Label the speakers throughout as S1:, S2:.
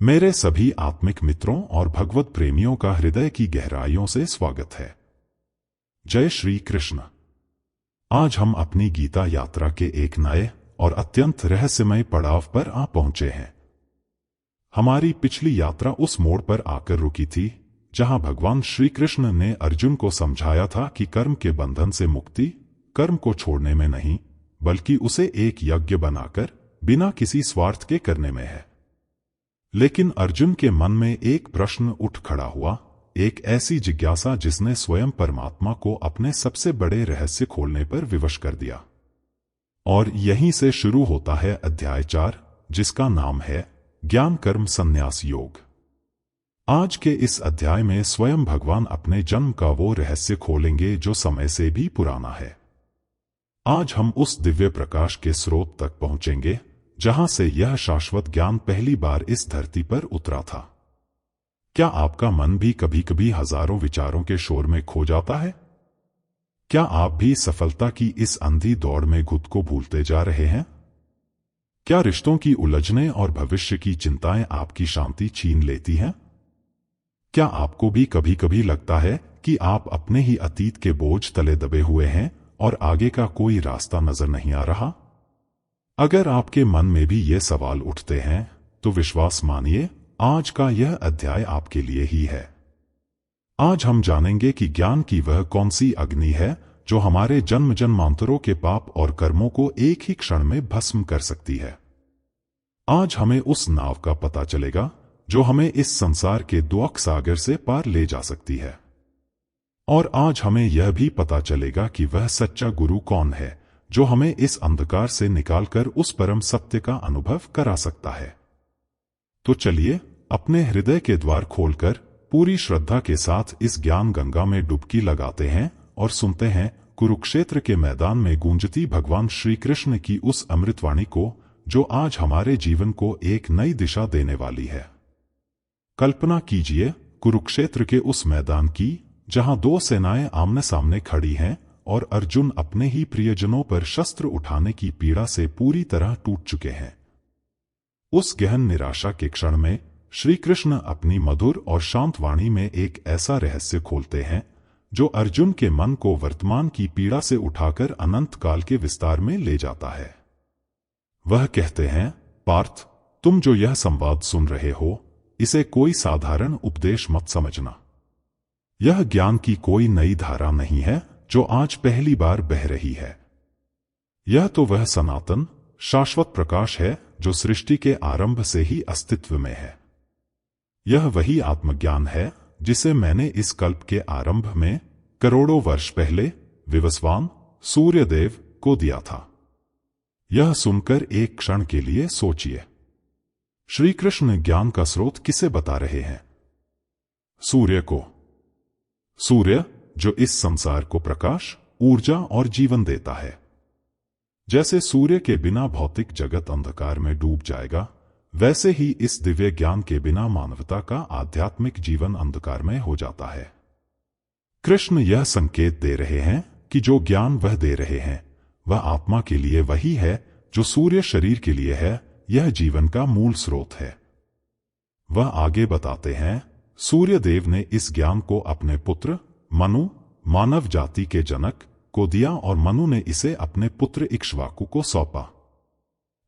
S1: मेरे सभी आत्मिक मित्रों और भगवत प्रेमियों का हृदय की गहराइयों से स्वागत है। जय श्री कृष्ण। आज हम अपनी गीता यात्रा के एक नए और अत्यंत रहस्यमय पड़ाव पर आ पहुंचे हैं। हमारी पिछली यात्रा उस मोड़ पर आकर रुकी थी जहां भगवान श्री कृष्ण ने अर्जुन को समझाया था कि कर्म के बंधन से मुक्ति कर्म को छोड़ने में नहीं, बल्कि उसे एक यज्ञ बनाकर बिना किसी स्वार्थ के करने में है। लेकिन अर्जुन के मन में एक प्रश्न उठ खड़ा हुआ, एक ऐसी जिज्ञासा जिसने स्वयं परमात्मा को अपने सबसे बड़े रहस्य खोलने पर विवश कर दिया। और यहीं से शुरू होता है अध्याय 4, जिसका नाम है ज्ञान कर्म संन्यास योग। आज के इस अध्याय में स्वयं भगवान अपने जन्म का वो रहस्य खोलेंगे जो समय से भी पुराना है। आज हम उस दिव्य प्रकाश के स्रोत तक पहुंचेंगे जहां से यह शाश्वत ज्ञान पहली बार इस धरती पर उतरा था। क्या आपका मन भी कभी कभी हजारों विचारों के शोर में खो जाता है? क्या आप भी सफलता की इस अंधी दौड़ में खुद को भूलते जा रहे हैं? क्या रिश्तों की उलझनें और भविष्य की चिंताएं आपकी शांति छीन लेती हैं? क्या आपको भी कभी कभी लगता है कि आप अपने ही अतीत के बोझ तले दबे हुए हैं और आगे का कोई रास्ता नजर नहीं आ रहा? अगर आपके मन में भी ये सवाल उठते हैं तो विश्वास मानिए, आज का यह अध्याय आपके लिए ही है। आज हम जानेंगे कि ज्ञान की वह कौन सी अग्नि है जो हमारे जन्म जन्मांतरों के पाप और कर्मों को एक ही क्षण में भस्म कर सकती है। आज हमें उस नाव का पता चलेगा जो हमें इस संसार के दुख सागर से पार ले जा सकती है। और आज हमें यह भी पता चलेगा कि वह सच्चा गुरु कौन है जो हमें इस अंधकार से निकालकर उस परम सत्य का अनुभव करा सकता है। तो चलिए अपने हृदय के द्वार खोलकर पूरी श्रद्धा के साथ इस ज्ञान गंगा में डुबकी लगाते हैं और सुनते हैं कुरुक्षेत्र के मैदान में गूंजती भगवान श्री कृष्ण की उस अमृतवाणी को, जो आज हमारे जीवन को एक नई दिशा देने वाली है। कल्पना कीजिए कुरुक्षेत्र के उस मैदान की जहां दो सेनाएं आमने सामने खड़ी हैं और अर्जुन अपने ही प्रियजनों पर शस्त्र उठाने की पीड़ा से पूरी तरह टूट चुके हैं। उस गहन निराशा के क्षण में श्री कृष्ण अपनी मधुर और शांत वाणी में एक ऐसा रहस्य खोलते हैं जो अर्जुन के मन को वर्तमान की पीड़ा से उठाकर अनंत काल के विस्तार में ले जाता है। वह कहते हैं, पार्थ, तुम जो यह संवाद सुन रहे हो, इसे कोई साधारण उपदेश मत समझना। यह ज्ञान की कोई नई धारा नहीं है जो आज पहली बार बह रही है। यह तो वह सनातन शाश्वत प्रकाश है जो सृष्टि के आरंभ से ही अस्तित्व में है। यह वही आत्मज्ञान है जिसे मैंने इस कल्प के आरंभ में करोड़ों वर्ष पहले विवस्वान सूर्यदेव को दिया था। यह सुनकर एक क्षण के लिए सोचिए, श्री कृष्ण ज्ञान का स्रोत किसे बता रहे हैं? सूर्य को। सूर्य जो इस संसार को प्रकाश, ऊर्जा और जीवन देता है। जैसे सूर्य के बिना भौतिक जगत अंधकार में डूब जाएगा, वैसे ही इस दिव्य ज्ञान के बिना मानवता का आध्यात्मिक जीवन अंधकार में हो जाता है। कृष्ण यह संकेत दे रहे हैं कि जो ज्ञान वह दे रहे हैं वह आत्मा के लिए वही है जो सूर्य शरीर के लिए है। यह जीवन का मूल स्रोत है। वह आगे बताते हैं, सूर्यदेव ने इस ज्ञान को अपने पुत्र मनु, मानव जाति के जनक, को दिया और मनु ने इसे अपने पुत्र इक्ष्वाकु को सौंपा।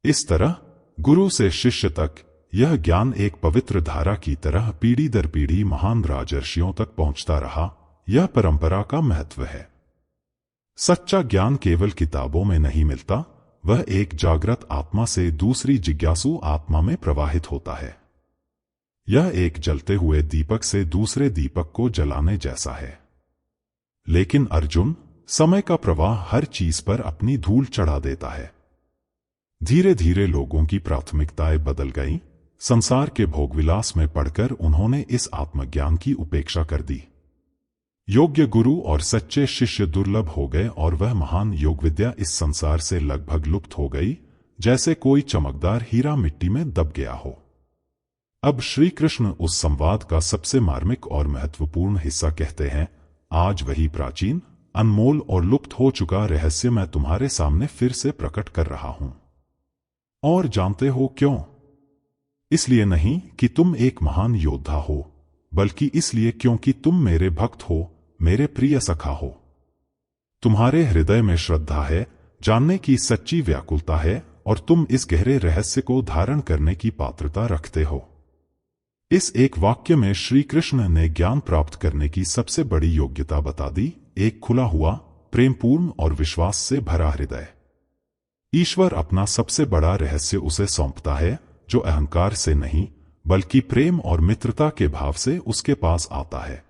S1: इस तरह गुरु से शिष्य तक यह ज्ञान एक पवित्र धारा की तरह पीढ़ी दर पीढ़ी महान राजर्षियों तक पहुंचता रहा। यह परंपरा का महत्व है। सच्चा ज्ञान केवल किताबों में नहीं मिलता, वह एक जागृत आत्मा से दूसरी जिज्ञासु आत्मा में प्रवाहित होता है। यह एक जलते हुए दीपक से दूसरे दीपक को जलाने जैसा है। लेकिन अर्जुन, समय का प्रवाह हर चीज पर अपनी धूल चढ़ा देता है। धीरे धीरे लोगों की प्राथमिकताएं बदल गईं। संसार के भोगविलास में पड़कर उन्होंने इस आत्मज्ञान की उपेक्षा कर दी। योग्य गुरु और सच्चे शिष्य दुर्लभ हो गए और वह महान योग विद्या इस संसार से लगभग लुप्त हो गई, जैसे कोई चमकदार हीरा मिट्टी में दब गया हो। अब श्री कृष्ण उस संवाद का सबसे मार्मिक और महत्वपूर्ण हिस्सा कहते हैं, आज वही प्राचीन, अनमोल और लुप्त हो चुका रहस्य मैं तुम्हारे सामने फिर से प्रकट कर रहा हूं। और जानते हो क्यों? इसलिए नहीं कि तुम एक महान योद्धा हो, बल्कि इसलिए क्योंकि तुम मेरे भक्त हो, मेरे प्रिय सखा हो। तुम्हारे हृदय में श्रद्धा है, जानने की सच्ची व्याकुलता है, और तुम इस गहरे रहस्य को धारण करने की पात्रता रखते हो। इस एक वाक्य में श्री कृष्ण ने ज्ञान प्राप्त करने की सबसे बड़ी योग्यता बता दी, एक खुला हुआ, प्रेमपूर्ण और विश्वास से भरा हृदय। ईश्वर अपना सबसे बड़ा रहस्य उसे सौंपता है, जो अहंकार से नहीं, बल्कि प्रेम और मित्रता के भाव से उसके पास आता है।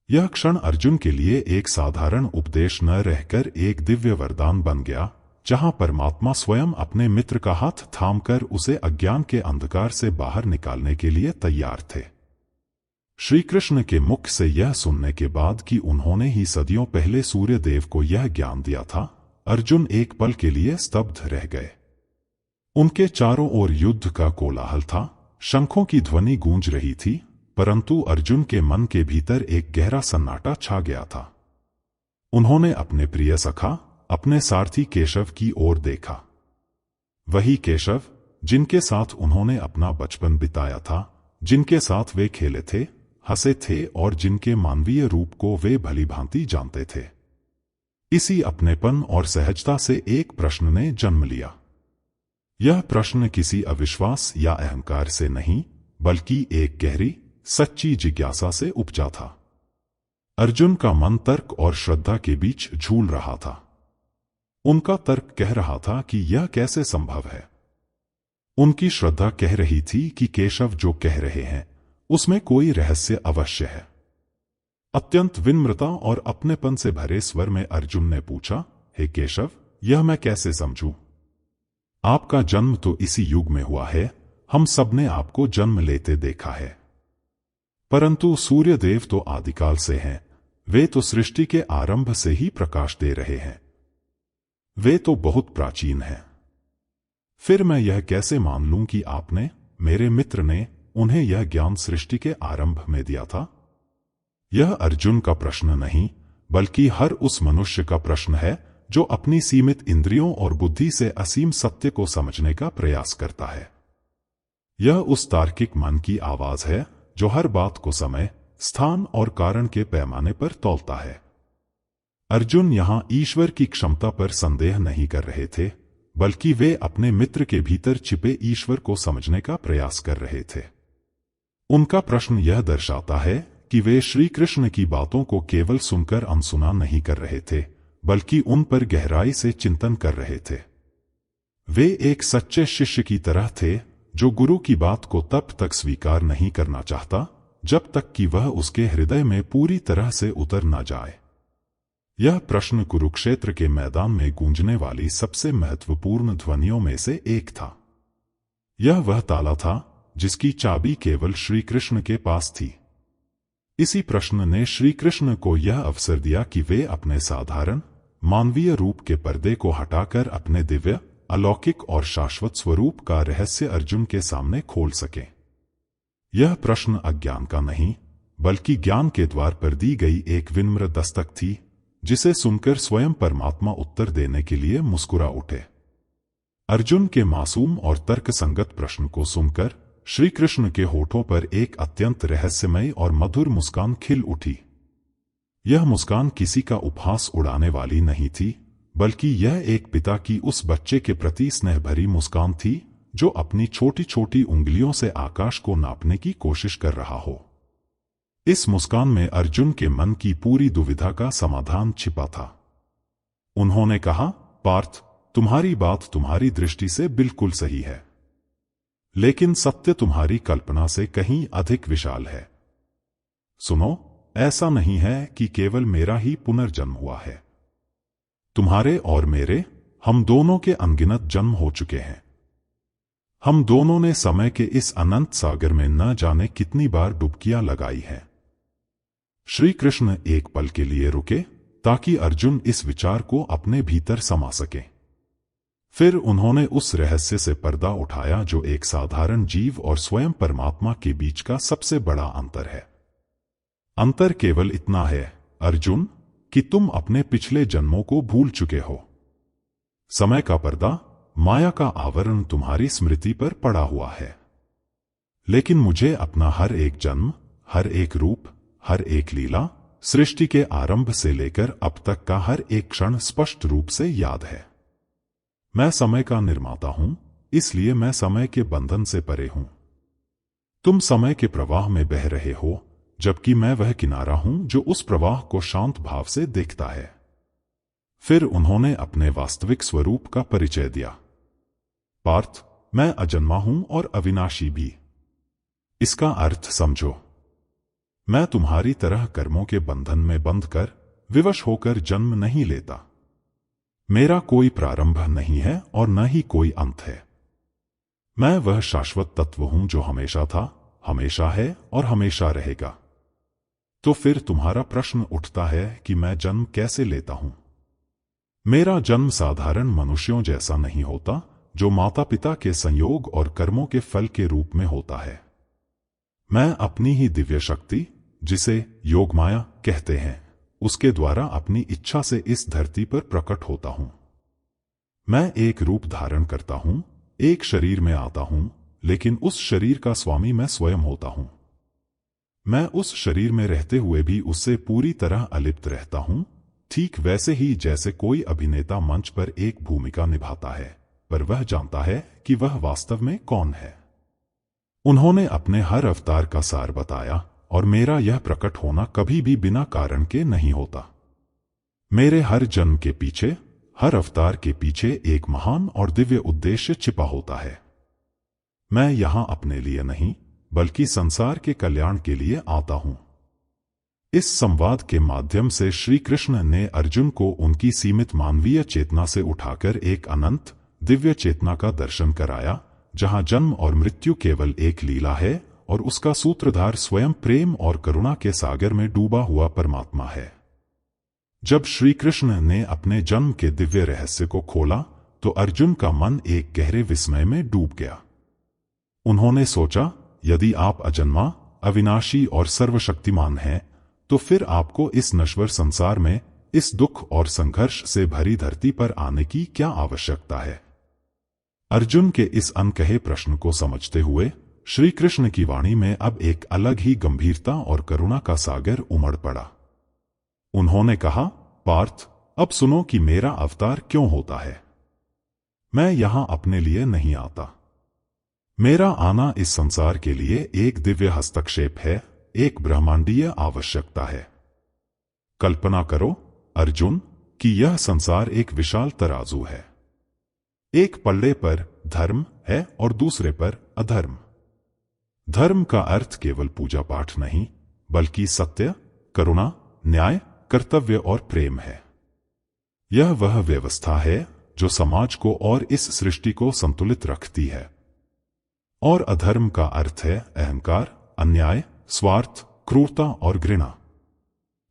S1: यह क्षण अर्जुन के लिए एक साधारण उपदेश न रहकर एक दिव्य वरदान बन गया, जहां परमात्मा स्वयं अपने मित्र का हाथ थामकर उसे अज्ञान के अंधकार से बाहर निकालने के लिए तैयार थे। श्री कृष्ण के मुख से यह सुनने के बाद कि उन्होंने ही सदियों पहले सूर्यदेव को यह ज्ञान दिया था, अर्जुन एक पल के लिए स्तब्ध रह गए। उनके चारों ओर युद्ध का कोलाहल था, शंखों की ध्वनि गूंज रही थी, परंतु अर्जुन के मन के भीतर एक गहरा सन्नाटा छा गया था। उन्होंने अपने प्रिय सखा, अपने सारथी केशव की ओर देखा। वही केशव जिनके साथ उन्होंने अपना बचपन बिताया था, जिनके साथ वे खेले थे, हंसे थे और जिनके मानवीय रूप को वे भली भांति जानते थे। इसी अपनेपन और सहजता से एक प्रश्न ने जन्म लिया। यह प्रश्न किसी अविश्वास या अहंकार से नहीं, बल्कि एक गहरी, सच्ची जिज्ञासा से उपजा था। अर्जुन का मन तर्क और श्रद्धा के बीच झूल रहा था। उनका तर्क कह रहा था कि यह कैसे संभव है। उनकी श्रद्धा कह रही थी कि केशव जो कह रहे हैं, उसमें कोई रहस्य अवश्य है। अत्यंत विनम्रता और अपनेपन से भरे स्वर में अर्जुन ने पूछा, हे केशव, यह मैं कैसे समझूं? आपका जन्म तो इसी युग में हुआ है, हम सबने आपको जन्म लेते देखा है। परंतु सूर्यदेव तो आदिकाल से हैं, वे तो सृष्टि के आरंभ से ही प्रकाश दे रहे हैं। वे तो बहुत प्राचीन हैं। फिर मैं यह कैसे मान लूं कि आपने, मेरे मित्र ने, उन्हें यह ज्ञान सृष्टि के आरंभ में दिया था? यह अर्जुन का प्रश्न नहीं, बल्कि हर उस मनुष्य का प्रश्न है जो अपनी सीमित इंद्रियों और बुद्धि से असीम सत्य को समझने का प्रयास करता है। यह उस तार्किक मन की आवाज है जो हर बात को समय, स्थान और कारण के पैमाने पर तौलता है। अर्जुन यहां ईश्वर की क्षमता पर संदेह नहीं कर रहे थे, बल्कि वे अपने मित्र के भीतर छिपे ईश्वर को समझने का प्रयास कर रहे थे। उनका प्रश्न यह दर्शाता है कि वे श्री कृष्ण की बातों को केवल सुनकर अनसुना नहीं कर रहे थे, बल्कि उन पर गहराई से चिंतन कर रहे थे। वे एक सच्चे शिष्य की तरह थे, जो गुरु की बात को तब तक स्वीकार नहीं करना चाहता, जब तक कि वह उसके हृदय में पूरी तरह से उतर न जाए। यह प्रश्न कुरुक्षेत्र के मैदान में गूंजने वाली सबसे महत्वपूर्ण ध्वनियों में से एक था। यह वह ताला था जिसकी चाबी केवल श्री कृष्ण के पास थी। इसी प्रश्न ने श्री कृष्ण को यह अवसर दिया कि वे अपने साधारण, मानवीय रूप के पर्दे को हटाकर अपने दिव्य, अलौकिक और शाश्वत स्वरूप का रहस्य अर्जुन के सामने खोल सकें। यह प्रश्न अज्ञान का नहीं, बल्कि ज्ञान के द्वार पर दी गई एक विनम्र दस्तक थी, जिसे सुनकर स्वयं परमात्मा उत्तर देने के लिए मुस्कुरा उठे। अर्जुन के मासूम और तर्कसंगत प्रश्न को सुनकर श्री कृष्ण के होठों पर एक अत्यंत रहस्यमय और मधुर मुस्कान खिल उठी। यह मुस्कान किसी का उपहास उड़ाने वाली नहीं थी, बल्कि यह एक पिता की उस बच्चे के प्रति स्नेह भरी मुस्कान थी, जो अपनी छोटी छोटी उंगलियों से आकाश को नापने की कोशिश कर रहा हो। इस मुस्कान में अर्जुन के मन की पूरी दुविधा का समाधान छिपा था। उन्होंने कहा, पार्थ, तुम्हारी बात तुम्हारी दृष्टि से बिल्कुल सही है, लेकिन सत्य तुम्हारी कल्पना से कहीं अधिक विशाल है। सुनो, ऐसा नहीं है कि केवल मेरा ही पुनर्जन्म हुआ है। तुम्हारे और मेरे, हम दोनों के अनगिनत जन्म हो चुके हैं। हम दोनों ने समय के इस अनंत सागर में न जाने कितनी बार डुबकियां लगाई हैं। श्री कृष्ण एक पल के लिए रुके, ताकि अर्जुन इस विचार को अपने भीतर समा सके। फिर उन्होंने उस रहस्य से पर्दा उठाया जो एक साधारण जीव और स्वयं परमात्मा के बीच का सबसे बड़ा अंतर है। अंतर केवल इतना है, अर्जुन, कि तुम अपने पिछले जन्मों को भूल चुके हो। समय का पर्दा, माया का आवरण तुम्हारी स्मृति पर पड़ा हुआ है। लेकिन मुझे अपना हर एक जन्म, हर एक रूप, हर एक लीला, सृष्टि के आरंभ से लेकर अब तक का हर एक क्षण स्पष्ट रूप से याद है। मैं समय का निर्माता हूं, इसलिए मैं समय के बंधन से परे हूं। तुम समय के प्रवाह में बह रहे हो, जबकि मैं वह किनारा हूं जो उस प्रवाह को शांत भाव से देखता है। फिर उन्होंने अपने वास्तविक स्वरूप का परिचय दिया। पार्थ, मैं अजन्मा हूं और अविनाशी भी। इसका अर्थ समझो। मैं तुम्हारी तरह कर्मों के बंधन में बंध कर, विवश होकर जन्म नहीं लेता। मेरा कोई प्रारंभ नहीं है और न ही कोई अंत है। मैं वह शाश्वत तत्व हूं जो हमेशा था, हमेशा है और हमेशा रहेगा। तो फिर तुम्हारा प्रश्न उठता है कि मैं जन्म कैसे लेता हूं? मेरा जन्म साधारण मनुष्यों जैसा नहीं होता, जो माता पिता के संयोग और कर्मों के फल के रूप में होता है। मैं अपनी ही दिव्य शक्ति, जिसे योगमाया कहते हैं, उसके द्वारा अपनी इच्छा से इस धरती पर प्रकट होता हूं। मैं एक रूप धारण करता हूं, एक शरीर में आता हूं, लेकिन उस शरीर का स्वामी मैं स्वयं होता हूं। मैं उस शरीर में रहते हुए भी उससे पूरी तरह अलिप्त रहता हूं, ठीक वैसे ही जैसे कोई अभिनेता मंच पर एक भूमिका निभाता है, पर वह जानता है कि वह वास्तव में कौन है। उन्होंने अपने हर अवतार का सार बताया, और मेरा यह प्रकट होना कभी भी बिना कारण के नहीं होता। मेरे हर जन्म के पीछे, हर अवतार के पीछे एक महान और दिव्य उद्देश्य छिपा होता है। मैं यहां अपने लिए नहीं, बल्कि संसार के कल्याण के लिए आता हूं। इस संवाद के माध्यम से श्री कृष्ण ने अर्जुन को उनकी सीमित मानवीय चेतना से उठाकर एक अनंत, दिव्य चेतना का दर्शन कराया, जहां जन्म और मृत्यु केवल एक लीला है और उसका सूत्रधार स्वयं प्रेम और करुणा के सागर में डूबा हुआ परमात्मा है। जब श्री कृष्ण ने अपने जन्म के दिव्य रहस्य को खोला, तो अर्जुन का मन एक गहरे विस्मय में डूब गया। उन्होंने सोचा, यदि आप अजन्मा, अविनाशी और सर्वशक्तिमान हैं, तो फिर आपको इस नश्वर संसार में, इस दुख और संघर्ष से भरी धरती पर आने की क्या आवश्यकता है? अर्जुन के इस अनकहे प्रश्न को समझते हुए श्री कृष्ण की वाणी में अब एक अलग ही गंभीरता और करुणा का सागर उमड़ पड़ा। उन्होंने कहा, पार्थ, अब सुनो कि मेरा अवतार क्यों होता है। मैं यहां अपने लिए नहीं आता। मेरा आना इस संसार के लिए एक दिव्य हस्तक्षेप है, एक ब्रह्मांडीय आवश्यकता है। कल्पना करो, अर्जुन, कि यह संसार एक विशाल तराजू है। एक पल्ले पर धर्म है और दूसरे पर अधर्म। धर्म का अर्थ केवल पूजा पाठ नहीं, बल्कि सत्य, करुणा, न्याय, कर्तव्य और प्रेम है। यह वह व्यवस्था है जो समाज को और इस सृष्टि को संतुलित रखती है। और अधर्म का अर्थ है अहंकार, अन्याय, स्वार्थ, क्रूरता और घृणा।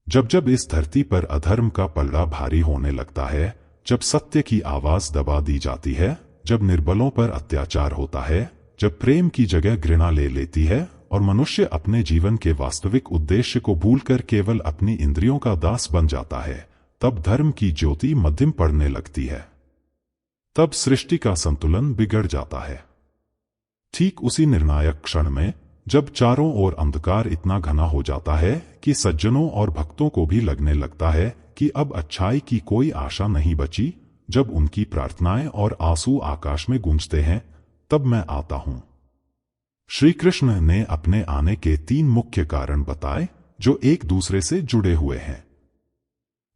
S1: जब जब इस धरती पर अधर्म का पलड़ा भारी होने लगता है, जब सत्य की आवाज दबा दी जाती है, जब निर्बलों पर अत्याचार होता है, जब प्रेम की जगह घृणा ले लेती है और मनुष्य अपने जीवन के वास्तविक उद्देश्य को भूलकर केवल अपनी इंद्रियों का दास बन जाता है, तब धर्म की ज्योति मध्यम पड़ने लगती है। तब सृष्टि का संतुलन बिगड़ जाता है। ठीक उसी निर्णायक क्षण में, जब चारों ओर अंधकार इतना घना हो जाता है कि सज्जनों और भक्तों को भी लगने लगता है कि अब अच्छाई की कोई आशा नहीं बची, जब उनकी प्रार्थनाएं और आंसू आकाश में गूंजते हैं, तब मैं आता हूं। श्री कृष्ण ने अपने आने के 3 मुख्य कारण बताए, जो एक दूसरे से जुड़े हुए हैं।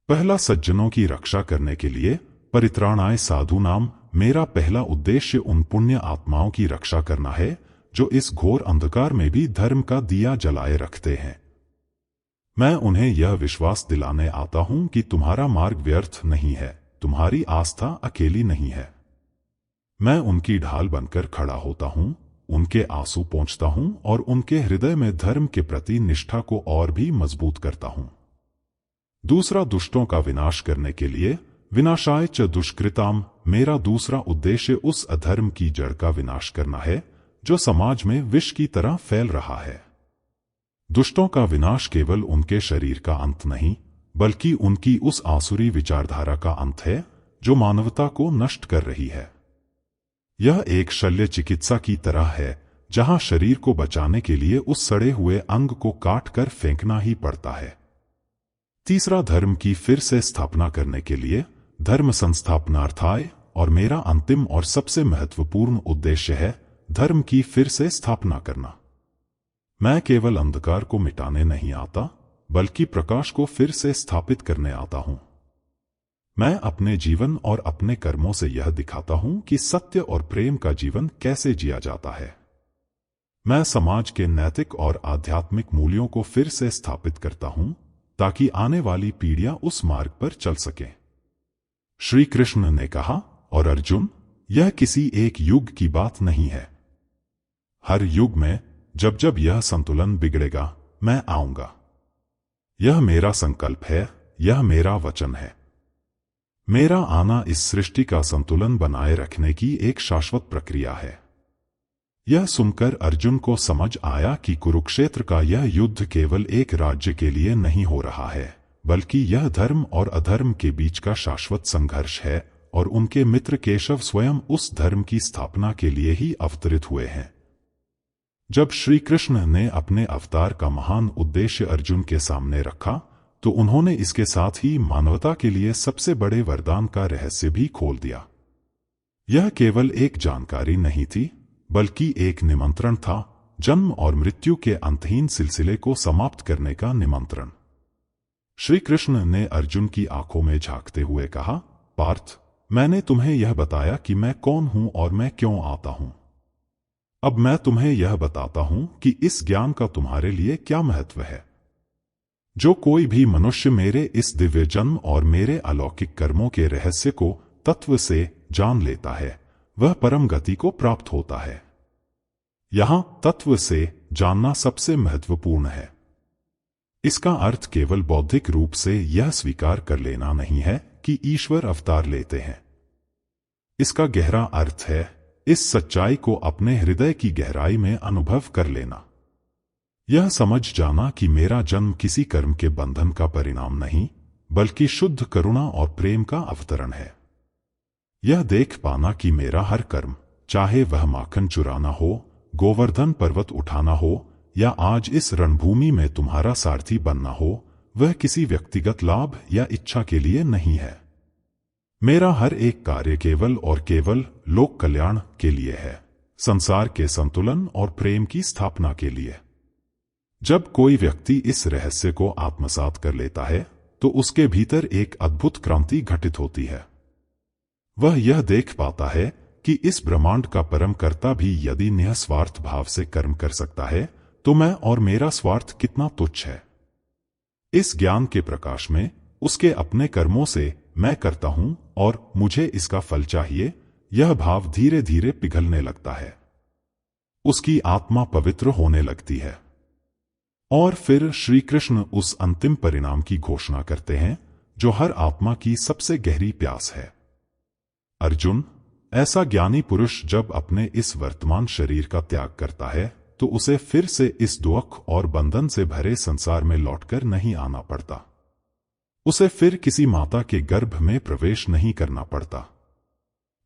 S1: पहला, सज्जनों की रक्षा करने के लिए, परित्राणाय साधु नाम। मेरा पहला उद्देश्य उन पुण्य आत्माओं की रक्षा करना है जो इस घोर अंधकार में भी धर्म का दिया जलाए रखते हैं। मैं उन्हें यह विश्वास दिलाने आता हूं कि तुम्हारा मार्ग व्यर्थ नहीं है, तुम्हारी आस्था अकेली नहीं है। मैं उनकी ढाल बनकर खड़ा होता हूं, उनके आंसू पोंछता हूं और उनके हृदय में धर्म के प्रति निष्ठा को और भी मजबूत करता हूं। दूसरा, दुष्टों का विनाश करने के लिए, विनाशाय च दुष्कृताम। मेरा दूसरा उद्देश्य उस अधर्म की जड़ का विनाश करना है जो समाज में विष की तरह फैल रहा है। दुष्टों का विनाश केवल उनके शरीर का अंत नहीं, बल्कि उनकी उस आसुरी विचारधारा का अंत है जो मानवता को नष्ट कर रही है। यह एक शल्य चिकित्सा की तरह है, जहां शरीर को बचाने के लिए उस सड़े हुए अंग को काट कर फेंकना ही पड़ता है। तीसरा, धर्म की फिर से स्थापना करने के लिए धर्म संस्थापनार्थाय, और मेरा अंतिम और सबसे महत्वपूर्ण उद्देश्य है धर्म की फिर से स्थापना करना। मैं केवल अंधकार को मिटाने नहीं आता, बल्कि प्रकाश को फिर से स्थापित करने आता हूं। मैं अपने जीवन और अपने कर्मों से यह दिखाता हूं कि सत्य और प्रेम का जीवन कैसे जिया जाता है। मैं समाज के नैतिक और आध्यात्मिक मूल्यों को फिर से स्थापित करता हूं, ताकि आने वाली पीढ़ियां उस मार्ग पर चल सकें। श्री कृष्ण ने कहा, और अर्जुन, यह किसी एक युग की बात नहीं है। हर युग में जब जब यह संतुलन बिगड़ेगा, मैं आऊंगा। यह मेरा संकल्प है, यह मेरा वचन है। मेरा आना इस सृष्टि का संतुलन बनाए रखने की एक शाश्वत प्रक्रिया है। यह सुनकर अर्जुन को समझ आया कि कुरुक्षेत्र का यह युद्ध केवल एक राज्य के लिए नहीं हो रहा है, बल्कि यह धर्म और अधर्म के बीच का शाश्वत संघर्ष है, और उनके मित्र केशव स्वयं उस धर्म की स्थापना के लिए ही अवतरित हुए हैं। जब श्री कृष्ण ने अपने अवतार का महान उद्देश्य अर्जुन के सामने रखा, तो उन्होंने इसके साथ ही मानवता के लिए सबसे बड़े वरदान का रहस्य भी खोल दिया। यह केवल एक जानकारी नहीं थी, बल्कि एक निमंत्रण था, जन्म और मृत्यु के अंतहीन सिलसिले को समाप्त करने का निमंत्रण। श्री कृष्ण ने अर्जुन की आंखों में झांकते हुए कहा, पार्थ, मैंने तुम्हें यह बताया कि मैं कौन हूं और मैं क्यों आता हूं। अब मैं तुम्हें यह बताता हूं कि इस ज्ञान का तुम्हारे लिए क्या महत्व है। जो कोई भी मनुष्य मेरे इस दिव्य जन्म और मेरे अलौकिक कर्मों के रहस्य को तत्व से जान लेता है, वह परम गति को प्राप्त होता है। यहां तत्व से जानना सबसे महत्वपूर्ण है। इसका अर्थ केवल बौद्धिक रूप से यह स्वीकार कर लेना नहीं है कि ईश्वर अवतार लेते हैं। इसका गहरा अर्थ है इस सच्चाई को अपने हृदय की गहराई में अनुभव कर लेना। यह समझ जाना कि मेरा जन्म किसी कर्म के बंधन का परिणाम नहीं, बल्कि शुद्ध करुणा और प्रेम का अवतरण है। यह देख पाना कि मेरा हर कर्म, चाहे वह माखन चुराना हो, गोवर्धन पर्वत उठाना हो, या आज इस रणभूमि में तुम्हारा सारथी बनना हो, वह किसी व्यक्तिगत लाभ या इच्छा के लिए नहीं है। मेरा हर एक कार्य केवल और केवल लोक कल्याण के लिए है, संसार के संतुलन और प्रेम की स्थापना के लिए। जब कोई व्यक्ति इस रहस्य को आत्मसात कर लेता है, तो उसके भीतर एक अद्भुत क्रांति घटित होती है। वह यह देख पाता है कि इस ब्रह्मांड का परम कर्ता भी यदि निस्वार्थ भाव से कर्म कर सकता है, तो मैं और मेरा स्वार्थ कितना तुच्छ है। इस ज्ञान के प्रकाश में उसके अपने कर्मों से मैं करता हूं और मुझे इसका फल चाहिए, यह भाव धीरे धीरे पिघलने लगता है। उसकी आत्मा पवित्र होने लगती है। और फिर श्री कृष्ण उस अंतिम परिणाम की घोषणा करते हैं जो हर आत्मा की सबसे गहरी प्यास है। अर्जुन, ऐसा ज्ञानी पुरुष जब अपने इस वर्तमान शरीर का त्याग करता है, तो उसे फिर से इस दुख और बंधन से भरे संसार में लौटकर नहीं आना पड़ता। उसे फिर किसी माता के गर्भ में प्रवेश नहीं करना पड़ता।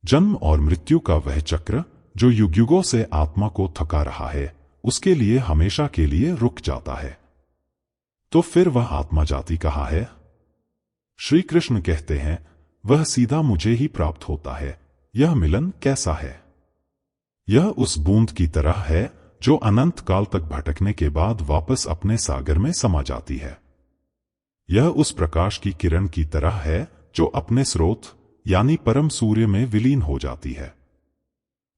S1: जन्म और मृत्यु का वह चक्र जो युगयुगों से आत्मा को थका रहा है, उसके लिए हमेशा के लिए रुक जाता है। तो फिर वह आत्मा जाति कहाँ है? श्री कृष्ण कहते हैं, वह सीधा मुझे ही प्राप्त होता है। यह मिलन कैसा है? यह उस बूंद की तरह है जो अनंत काल तक भटकने के बाद वापस अपने सागर में समा जाती है। यह उस प्रकाश की किरण की तरह है जो अपने स्रोत यानी परम सूर्य में विलीन हो जाती है।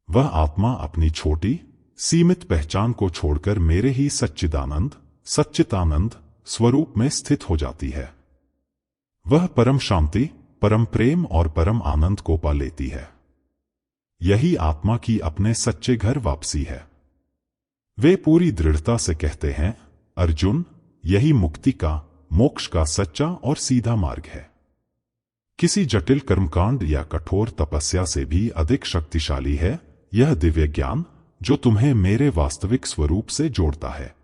S1: वह आत्मा अपनी छोटी सीमित पहचान को छोड़कर मेरे ही सच्चिदानंद स्वरूप में स्थित हो जाती है। वह परम शांति, परम प्रेम और परम आनंद को पा लेती है। यही आत्मा की अपने सच्चे घर वापसी है। वे पूरी दृढ़ता से कहते हैं, अर्जुन, यही मुक्ति का, मोक्ष का सच्चा और सीधा मार्ग है। किसी जटिल कर्मकांड या कठोर तपस्या से भी अधिक शक्तिशाली है यह दिव्य ज्ञान जो तुम्हें मेरे वास्तविक स्वरूप से जोड़ता है।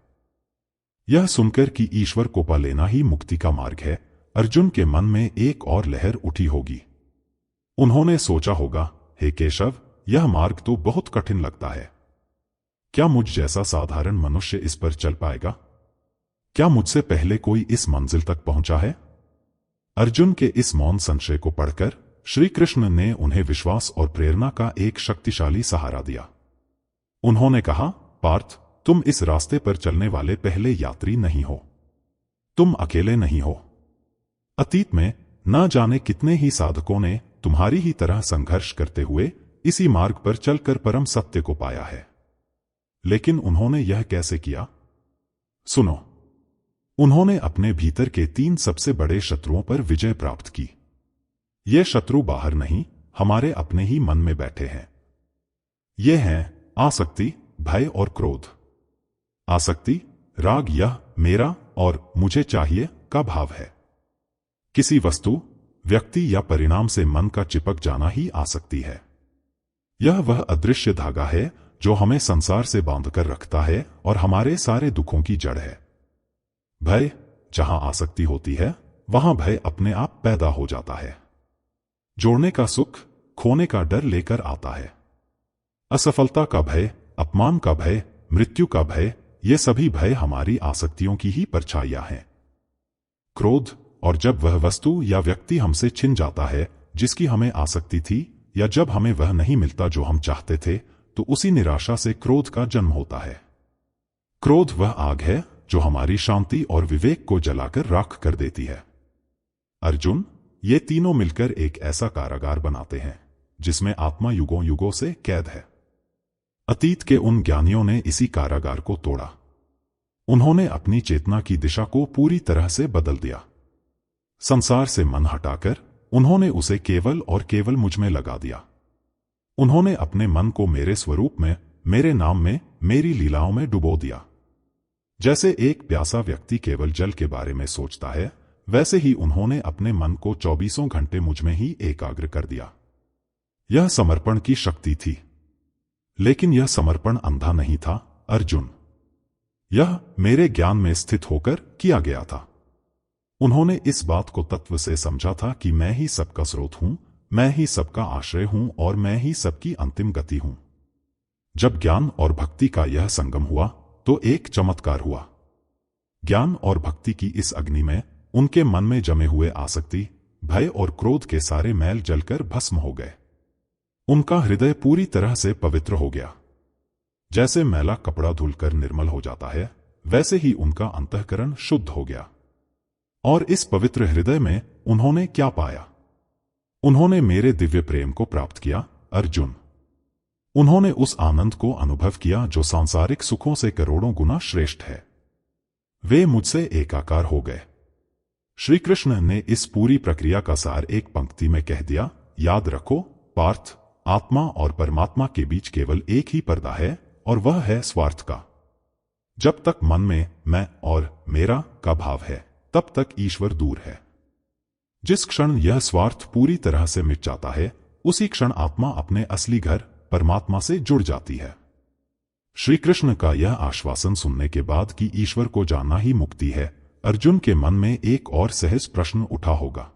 S1: यह सुनकर कि ईश्वर को पा लेना ही मुक्ति का मार्ग है, अर्जुन के मन में एक और लहर उठी होगी। उन्होंने सोचा होगा, हे केशव, यह मार्ग तो बहुत कठिन लगता है। क्या मुझ जैसा साधारण मनुष्य इस पर चल पाएगा? क्या मुझसे पहले कोई इस मंजिल तक पहुंचा है? अर्जुन के इस मौन संशय को पढ़कर श्री कृष्ण ने उन्हें विश्वास और प्रेरणा का एक शक्तिशाली सहारा दिया। उन्होंने कहा, पार्थ, तुम इस रास्ते पर चलने वाले पहले यात्री नहीं हो। तुम अकेले नहीं हो। अतीत में न जाने कितने ही साधकों ने तुम्हारी ही तरह संघर्ष करते हुए इसी मार्ग पर चलकर परम सत्य को पाया है। लेकिन उन्होंने यह कैसे किया? सुनो। उन्होंने अपने भीतर के 3 सबसे बड़े शत्रुओं पर विजय प्राप्त की। ये शत्रु बाहर नहीं, हमारे अपने ही मन में बैठे हैं। ये हैं आसक्ति, भय और क्रोध। आसक्ति, राग, यह मेरा और मुझे चाहिए का भाव है। किसी वस्तु, व्यक्ति या परिणाम से मन का चिपक जाना ही आसक्ति है। यह वह अदृश्य धागा है जो हमें संसार से बांधकर रखता है और हमारे सारे दुखों की जड़ है। भय, जहां आसक्ति होती है वहां भय अपने आप पैदा हो जाता है। जोड़ने का सुख खोने का डर लेकर आता है। असफलता का भय, अपमान का भय, मृत्यु का भय, ये सभी भय हमारी आसक्तियों की ही परछाइयां हैं। क्रोध, और जब वह वस्तु या व्यक्ति हमसे छिन जाता है जिसकी हमें आसक्ति थी, या जब हमें वह नहीं मिलता जो हम चाहते थे, तो उसी निराशा से क्रोध का जन्म होता है। क्रोध वह आग है जो हमारी शांति और विवेक को जलाकर राख कर देती है। अर्जुन, ये तीनों मिलकर एक ऐसा कारागार बनाते हैं जिसमें आत्मा युगों युगों से कैद है। अतीत के उन ज्ञानियों ने इसी कारागार को तोड़ा। उन्होंने अपनी चेतना की दिशा को पूरी तरह से बदल दिया। संसार से मन हटाकर उन्होंने उसे केवल और केवल मुझ में लगा दिया। उन्होंने अपने मन को मेरे स्वरूप में, मेरे नाम में, मेरी लीलाओं में डुबो दिया। जैसे एक प्यासा व्यक्ति केवल जल के बारे में सोचता है, वैसे ही उन्होंने अपने मन को 24 घंटे मुझ में ही एकाग्र कर दिया। यह समर्पण की शक्ति थी। लेकिन यह समर्पण अंधा नहीं था, अर्जुन। यह मेरे ज्ञान में स्थित होकर किया गया था। उन्होंने इस बात को तत्व से समझा था कि मैं ही सबका स्रोत हूं, मैं ही सबका आश्रय हूं और मैं ही सबकी अंतिम गति हूं। जब ज्ञान और भक्ति का यह संगम हुआ तो एक चमत्कार हुआ। ज्ञान और भक्ति की इस अग्नि में उनके मन में जमे हुए आसक्ति, भय और क्रोध के सारे मैल जलकर भस्म हो गए। उनका हृदय पूरी तरह से पवित्र हो गया। जैसे मैला कपड़ा धुलकर निर्मल हो जाता है, वैसे ही उनका अंतःकरण शुद्ध हो गया। और इस पवित्र हृदय में उन्होंने क्या पाया? उन्होंने मेरे दिव्य प्रेम को प्राप्त किया, अर्जुन। उन्होंने उस आनंद को अनुभव किया जो सांसारिक सुखों से करोड़ों गुना श्रेष्ठ है। वे मुझसे एकाकार हो गए। श्री कृष्ण ने इस पूरी प्रक्रिया का सार एक पंक्ति में कह दिया, याद रखो पार्थ, आत्मा और परमात्मा के बीच केवल एक ही पर्दा है और वह है स्वार्थ का। जब तक मन में मैं और मेरा का भाव है, तब तक ईश्वर दूर है। जिस क्षण यह स्वार्थ पूरी तरह से मिट जाता है, उसी क्षण आत्मा अपने असली घर परमात्मा से जुड़ जाती है। श्री कृष्ण का यह आश्वासन सुनने के बाद कि ईश्वर को जानना ही मुक्ति है, अर्जुन के मन में एक और सहज प्रश्न उठा होगा।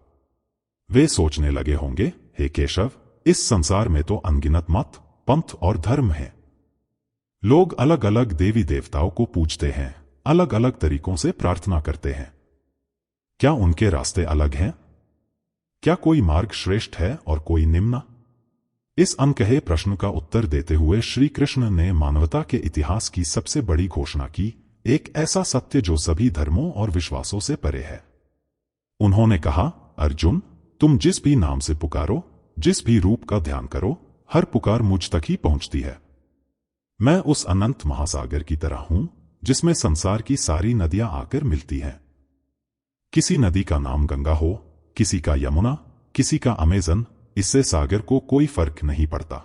S1: वे सोचने लगे होंगे, हे केशव, इस संसार में तो अनगिनत मत, पंथ और धर्म हैं। लोग अलग अलग देवी देवताओं को पूजते हैं, अलग अलग तरीकों से प्रार्थना करते हैं। क्या उनके रास्ते अलग हैं? क्या कोई मार्ग श्रेष्ठ है और कोई निम्न? इस अनकहे प्रश्न का उत्तर देते हुए श्री कृष्ण ने मानवता के इतिहास की सबसे बड़ी घोषणा की, एक ऐसा सत्य जो सभी धर्मों और विश्वासों से परे है। उन्होंने कहा, अर्जुन, तुम जिस भी नाम से पुकारो, जिस भी रूप का ध्यान करो, हर पुकार मुझ तक ही पहुंचती है। मैं उस अनंत महासागर की तरह हूं जिसमें संसार की सारी नदियां आकर मिलती हैं। किसी नदी का नाम गंगा हो, किसी का यमुना, किसी का अमेजन, इससे सागर को कोई फर्क नहीं पड़ता।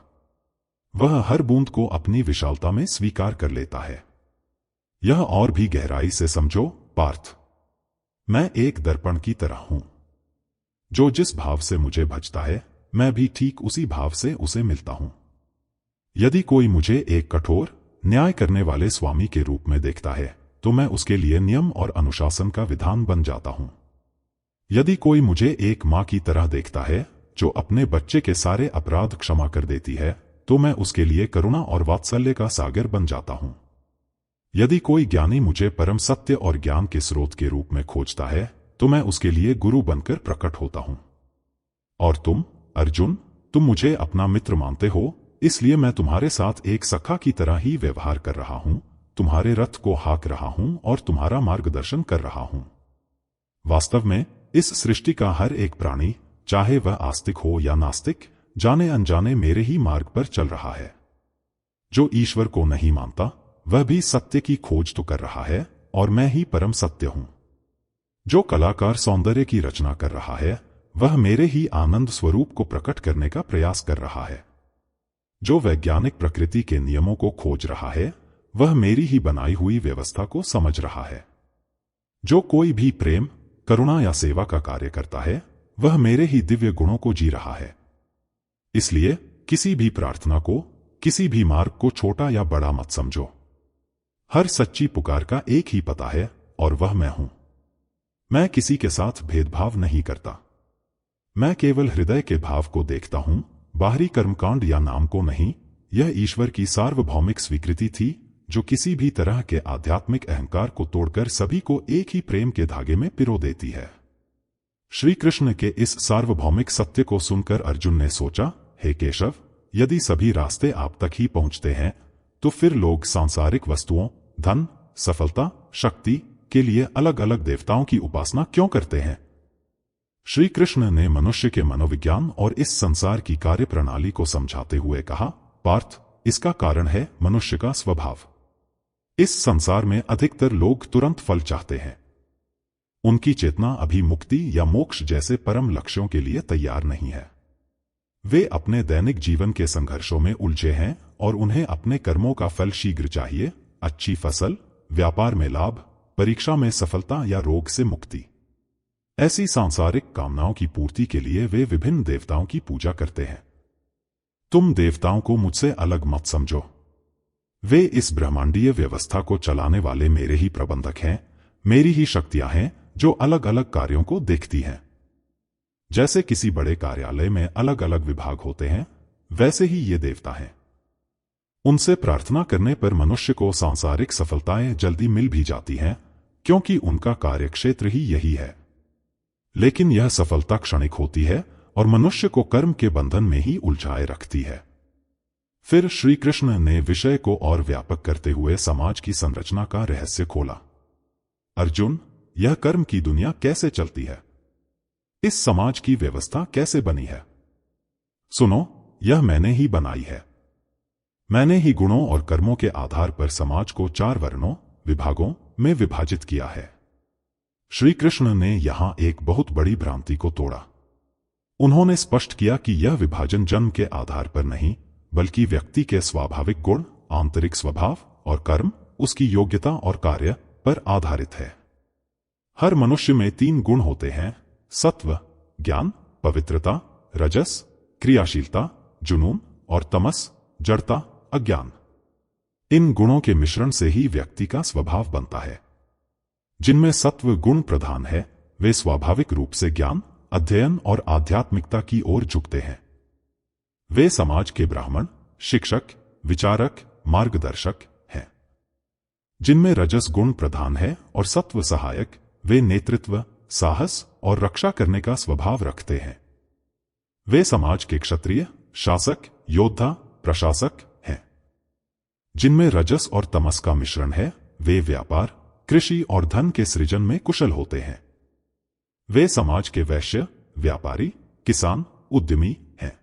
S1: वह हर बूंद को अपनी विशालता में स्वीकार कर लेता है। यह और भी गहराई से समझो पार्थ, मैं एक दर्पण की तरह हूं। जो जिस भाव से मुझे भजता है, मैं भी ठीक उसी भाव से उसे मिलता हूं। यदि कोई मुझे एक कठोर न्याय करने वाले स्वामी के रूप में देखता है, तो मैं उसके लिए नियम और अनुशासन का विधान बन जाता हूं। यदि कोई मुझे एक मां की तरह देखता है जो अपने बच्चे के सारे अपराध क्षमा कर देती है, तो मैं उसके लिए करुणा और वात्सल्य का सागर बन जाता हूं। यदि कोई ज्ञानी मुझे परम सत्य और ज्ञान के स्रोत के रूप में खोजता है तो मैं उसके लिए गुरु बनकर प्रकट होता हूं। और तुम अर्जुन, तुम मुझे अपना मित्र मानते हो, इसलिए मैं तुम्हारे साथ एक सखा की तरह ही व्यवहार कर रहा हूं, तुम्हारे रथ को हाँक रहा हूं और तुम्हारा मार्गदर्शन कर रहा हूं। वास्तव में इस सृष्टि का हर एक प्राणी, चाहे वह आस्तिक हो या नास्तिक, जाने अनजाने मेरे ही मार्ग पर चल रहा है। जो ईश्वर को नहीं मानता वह भी सत्य की खोज तो कर रहा है, और मैं ही परम सत्य हूं। जो कलाकार सौंदर्य की रचना कर रहा है वह मेरे ही आनंद स्वरूप को प्रकट करने का प्रयास कर रहा है। जो वैज्ञानिक प्रकृति के नियमों को खोज रहा है वह मेरी ही बनाई हुई व्यवस्था को समझ रहा है। जो कोई भी प्रेम, करुणा या सेवा का कार्य करता है वह मेरे ही दिव्य गुणों को जी रहा है। इसलिए किसी भी प्रार्थना को, किसी भी मार्ग को छोटा या बड़ा मत समझो। हर सच्ची पुकार का एक ही पता है और वह मैं हूं। मैं किसी के साथ भेदभाव नहीं करता। मैं केवल हृदय के भाव को देखता हूं, बाहरी कर्मकांड या नाम को नहीं। यह ईश्वर की सार्वभौमिक स्वीकृति थी जो किसी भी तरह के आध्यात्मिक अहंकार को तोड़कर सभी को एक ही प्रेम के धागे में पिरो देती है। श्री कृष्ण के इस सार्वभौमिक सत्य को सुनकर अर्जुन ने सोचा, हे केशव, यदि सभी रास्ते आप तक ही पहुंचते हैं तो फिर लोग सांसारिक वस्तुओं, धन, सफलता, शक्ति के लिए अलग अलग देवताओं की उपासना क्यों करते हैं? श्री कृष्ण ने मनुष्य के मनोविज्ञान और इस संसार की कार्यप्रणाली को समझाते हुए कहा, पार्थ, इसका कारण है मनुष्य का स्वभाव। इस संसार में अधिकतर लोग तुरंत फल चाहते हैं। उनकी चेतना अभी मुक्ति या मोक्ष जैसे परम लक्ष्यों के लिए तैयार नहीं है। वे अपने दैनिक जीवन के संघर्षों में उलझे हैं और उन्हें अपने कर्मों का फल शीघ्र चाहिए, अच्छी फसल, व्यापार में लाभ, परीक्षा में सफलता या रोग से मुक्ति। ऐसी सांसारिक कामनाओं की पूर्ति के लिए वे विभिन्न देवताओं की पूजा करते हैं। तुम देवताओं को मुझसे अलग मत समझो। वे इस ब्रह्मांडीय व्यवस्था को चलाने वाले मेरे ही प्रबंधक हैं, मेरी ही शक्तियां हैं जो अलग अलग कार्यों को देखती हैं। जैसे किसी बड़े कार्यालय में अलग अलग विभाग होते हैं, वैसे ही ये देवता हैं। उनसे प्रार्थना करने पर मनुष्य को सांसारिक सफलताएं जल्दी मिल भी जाती हैं, क्योंकि उनका कार्यक्षेत्र ही यही है। लेकिन यह सफलता क्षणिक होती है और मनुष्य को कर्म के बंधन में ही उलझाए रखती है। फिर श्री कृष्ण ने विषय को और व्यापक करते हुए समाज की संरचना का रहस्य खोला। अर्जुन, यह कर्म की दुनिया कैसे चलती है? इस समाज की व्यवस्था कैसे बनी है? सुनो, यह मैंने ही बनाई है। मैंने ही गुणों और कर्मों के आधार पर समाज को 4 वर्णों, विभागों में विभाजित किया है। श्री कृष्ण ने यहां एक बहुत बड़ी भ्रांति को तोड़ा। उन्होंने स्पष्ट किया कि यह विभाजन जन्म के आधार पर नहीं, बल्कि व्यक्ति के स्वाभाविक गुण, आंतरिक स्वभाव और कर्म, उसकी योग्यता और कार्य पर आधारित है। हर मनुष्य में 3 गुण होते हैं: सत्व, ज्ञान, पवित्रता, रजस, क्रियाशीलता, जुनून, और तमस, जड़ता, अज्ञान। इन गुणों के मिश्रण से ही व्यक्ति का स्वभाव बनता है। जिनमें सत्व गुण प्रधान है वे स्वाभाविक रूप से ज्ञान, अध्ययन और आध्यात्मिकता की ओर झुकते हैं। वे समाज के ब्राह्मण, शिक्षक, विचारक, मार्गदर्शक हैं। जिनमें रजस गुण प्रधान है और सत्व सहायक, वे नेतृत्व, साहस और रक्षा करने का स्वभाव रखते हैं। वे समाज के क्षत्रिय, शासक, योद्धा, प्रशासक हैं। जिनमें रजस और तमस का मिश्रण है, वे व्यापार, कृषि और धन के सृजन में कुशल होते हैं। वे समाज के वैश्य, व्यापारी, किसान, उद्यमी हैं।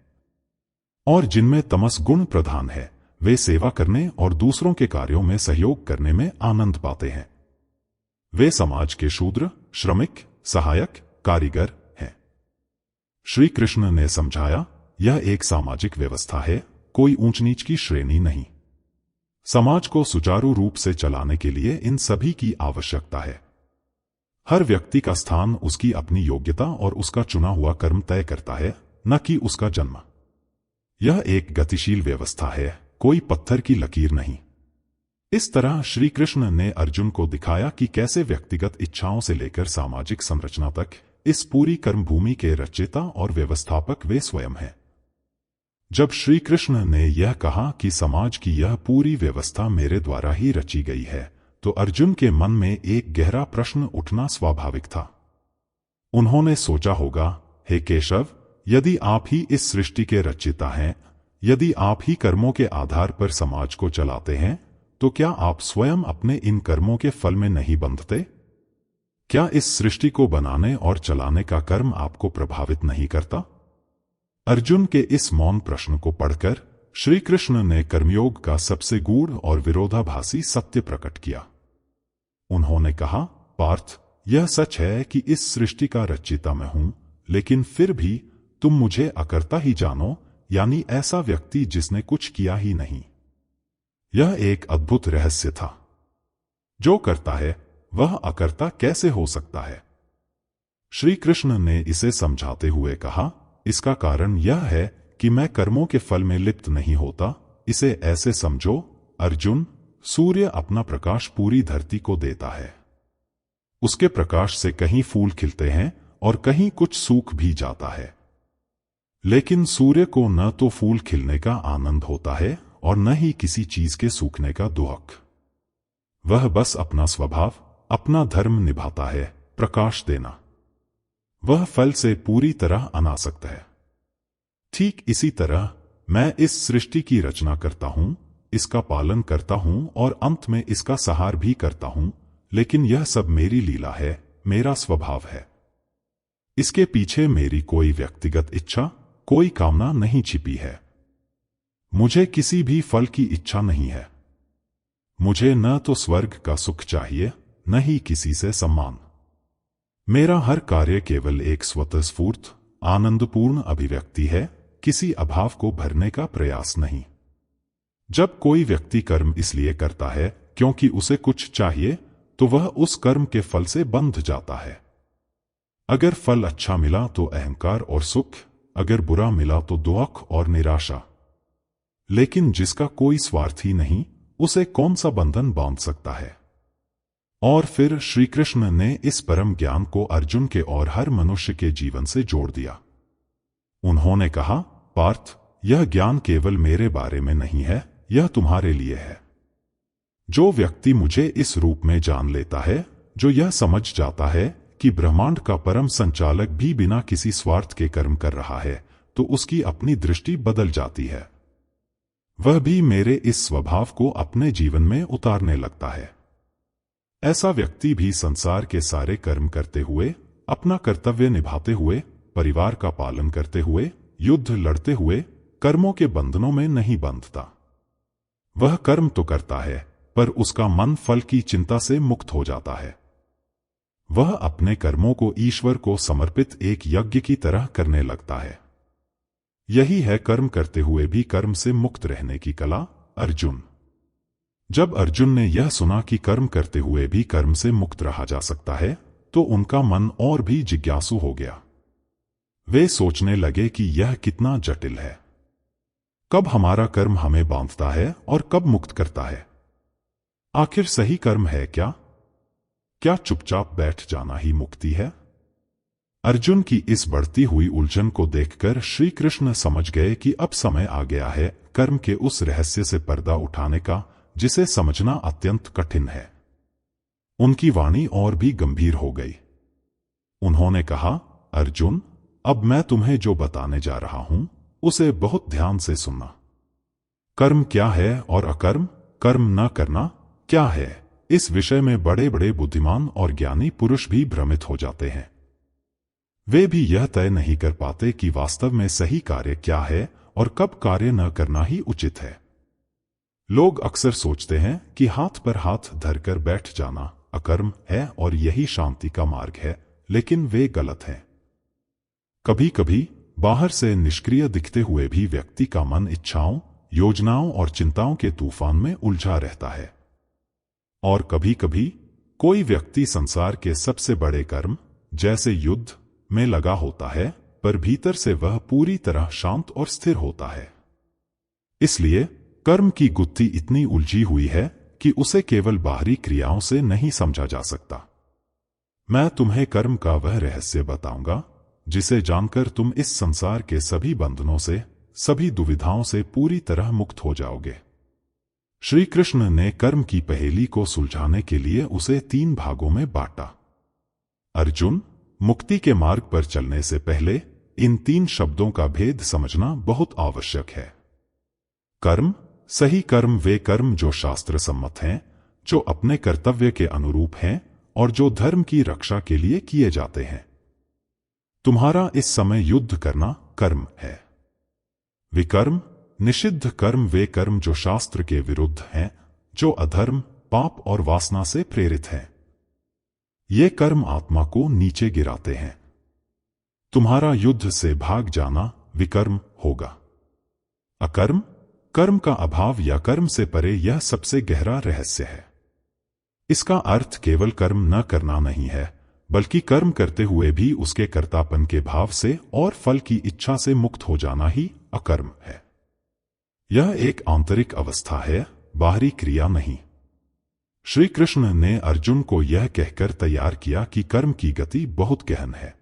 S1: और जिनमें तमस गुण प्रधान है, वे सेवा करने और दूसरों के कार्यों में सहयोग करने में आनंद पाते हैं। वे समाज के शूद्र, श्रमिक, सहायक, कारीगर हैं। श्री कृष्ण ने समझाया, यह एक सामाजिक व्यवस्था है, कोई ऊंच नीच की श्रेणी नहीं। समाज को सुचारू रूप से चलाने के लिए इन सभी की आवश्यकता है। हर व्यक्ति का स्थान उसकी अपनी योग्यता और उसका चुना हुआ कर्म तय करता है, न कि उसका जन्म। यह एक गतिशील व्यवस्था है, कोई पत्थर की लकीर नहीं। इस तरह श्री कृष्ण ने अर्जुन को दिखाया कि कैसे व्यक्तिगत इच्छाओं से लेकर सामाजिक संरचना तक इस पूरी कर्मभूमि के रचयिता और व्यवस्थापक वे स्वयं हैं। जब श्री कृष्ण ने यह कहा कि समाज की यह पूरी व्यवस्था मेरे द्वारा ही रची गई है, तो अर्जुन के मन में एक गहरा प्रश्न उठना स्वाभाविक था। उन्होंने सोचा होगा, हे केशव, यदि आप ही इस सृष्टि के रचयिता हैं, यदि आप ही कर्मों के आधार पर समाज को चलाते हैं, तो क्या आप स्वयं अपने इन कर्मों के फल में नहीं बंधते? क्या इस सृष्टि को बनाने और चलाने का कर्म आपको प्रभावित नहीं करता? अर्जुन के इस मौन प्रश्न को पढ़कर श्री कृष्ण ने कर्मयोग का सबसे गूढ़ और विरोधाभासी सत्य प्रकट किया। उन्होंने कहा, पार्थ, यह सच है कि इस सृष्टि का रचयिता मैं हूं, लेकिन फिर भी तुम मुझे अकर्ता ही जानो, यानी ऐसा व्यक्ति जिसने कुछ किया ही नहीं। यह एक अद्भुत रहस्य था। जो करता है वह अकर्ता कैसे हो सकता है? श्री कृष्ण ने इसे समझाते हुए कहा, इसका कारण यह है कि मैं कर्मों के फल में लिप्त नहीं होता। इसे ऐसे समझो, अर्जुन, सूर्य अपना प्रकाश पूरी धरती को देता है। उसके प्रकाश से कहीं फूल खिलते हैं और कहीं कुछ सूख भी जाता है। लेकिन सूर्य को न तो फूल खिलने का आनंद होता है और न ही किसी चीज के सूखने का दुख। वह बस अपना स्वभाव, अपना धर्म निभाता है, प्रकाश देना। वह फल से पूरी तरह अनासक्त है। ठीक इसी तरह मैं इस सृष्टि की रचना करता हूं, इसका पालन करता हूं और अंत में इसका सहार भी करता हूं, लेकिन यह सब मेरी लीला है, मेरा स्वभाव है। इसके पीछे मेरी कोई व्यक्तिगत इच्छा, कोई कामना नहीं छिपी है। मुझे किसी भी फल की इच्छा नहीं है। मुझे न तो स्वर्ग का सुख चाहिए, न ही किसी से सम्मान। मेरा हर कार्य केवल एक स्वतःस्फूर्त, आनंदपूर्ण अभिव्यक्ति है, किसी अभाव को भरने का प्रयास नहीं। जब कोई व्यक्ति कर्म इसलिए करता है क्योंकि उसे कुछ चाहिए, तो वह उस कर्म के फल से बंध जाता है। अगर फल अच्छा मिला तो अहंकार और सुख, अगर बुरा मिला तो दुख और निराशा। लेकिन जिसका कोई स्वार्थ ही नहीं, उसे कौन सा बंधन बांध सकता है? और फिर श्री कृष्ण ने इस परम ज्ञान को अर्जुन के और हर मनुष्य के जीवन से जोड़ दिया। उन्होंने कहा, पार्थ, यह ज्ञान केवल मेरे बारे में नहीं है, यह तुम्हारे लिए है। जो व्यक्ति मुझे इस रूप में जान लेता है, जो यह समझ जाता है कि ब्रह्मांड का परम संचालक भी बिना किसी स्वार्थ के कर्म कर रहा है, तो उसकी अपनी दृष्टि बदल जाती है। वह भी मेरे इस स्वभाव को अपने जीवन में उतारने लगता है। ऐसा व्यक्ति भी संसार के सारे कर्म करते हुए, अपना कर्तव्य निभाते हुए, परिवार का पालन करते हुए, युद्ध लड़ते हुए, कर्मों के बंधनों में नहीं बंधता। वह कर्म तो करता है, पर उसका मन फल की चिंता से मुक्त हो जाता है। वह अपने कर्मों को ईश्वर को समर्पित एक यज्ञ की तरह करने लगता है। यही है कर्म करते हुए भी कर्म से मुक्त रहने की कला, अर्जुन। जब अर्जुन ने यह सुना कि कर्म करते हुए भी कर्म से मुक्त रहा जा सकता है, तो उनका मन और भी जिज्ञासु हो गया। वे सोचने लगे कि यह कितना जटिल है। कब हमारा कर्म हमें बांधता है और कब मुक्त करता है? आखिर सही कर्म है क्या? क्या चुपचाप बैठ जाना ही मुक्ति है? अर्जुन की इस बढ़ती हुई उलझन को देखकर श्री कृष्ण समझ गए कि अब समय आ गया है कर्म के उस रहस्य से पर्दा उठाने का, जिसे समझना अत्यंत कठिन है। उनकी वाणी और भी गंभीर हो गई। उन्होंने कहा, अर्जुन, अब मैं तुम्हें जो बताने जा रहा हूं, उसे बहुत ध्यान से सुनना। कर्म क्या है और अकर्म, कर्म न करना क्या है, इस विषय में बड़े बड़े बुद्धिमान और ज्ञानी पुरुष भी भ्रमित हो जाते हैं। वे भी यह तय नहीं कर पाते कि वास्तव में सही कार्य क्या है और कब कार्य न करना ही उचित है। लोग अक्सर सोचते हैं कि हाथ पर हाथ धरकर बैठ जाना अकर्म है और यही शांति का मार्ग है, लेकिन वे गलत हैं। कभी कभी बाहर से निष्क्रिय दिखते हुए भी व्यक्ति का मन इच्छाओं, योजनाओं और चिंताओं के तूफान में उलझा रहता है। और कभी कभी कोई व्यक्ति संसार के सबसे बड़े कर्म, जैसे युद्ध, में लगा होता है, पर भीतर से वह पूरी तरह शांत और स्थिर होता है। इसलिए कर्म की गुत्थी इतनी उलझी हुई है कि उसे केवल बाहरी क्रियाओं से नहीं समझा जा सकता। मैं तुम्हें कर्म का वह रहस्य बताऊंगा, जिसे जानकर तुम इस संसार के सभी बंधनों से, सभी दुविधाओं से पूरी तरह मुक्त हो जाओगे। श्री कृष्ण ने कर्म की पहेली को सुलझाने के लिए उसे 3 भागों में बांटा। अर्जुन, मुक्ति के मार्ग पर चलने से पहले इन 3 शब्दों का भेद समझना बहुत आवश्यक है। कर्म, सही कर्म वे कर्म जो शास्त्र सम्मत हैं, जो अपने कर्तव्य के अनुरूप हैं और जो धर्म की रक्षा के लिए किए जाते हैं। तुम्हारा इस समय युद्ध करना कर्म है। विकर्म, निषिद्ध कर्म वे कर्म जो शास्त्र के विरुद्ध हैं, जो अधर्म, पाप और वासना से प्रेरित हैं। ये कर्म आत्मा को नीचे गिराते हैं। तुम्हारा युद्ध से भाग जाना विकर्म होगा। अकर्म, कर्म का अभाव या कर्म से परे, यह सबसे गहरा रहस्य है। इसका अर्थ केवल कर्म न करना नहीं है, बल्कि कर्म करते हुए भी उसके कर्तापन के भाव से और फल की इच्छा से मुक्त हो जाना ही अकर्म है। यह एक आंतरिक अवस्था है, बाहरी क्रिया नहीं। श्री कृष्ण ने अर्जुन को यह कहकर तैयार किया कि कर्म की गति बहुत गहन है।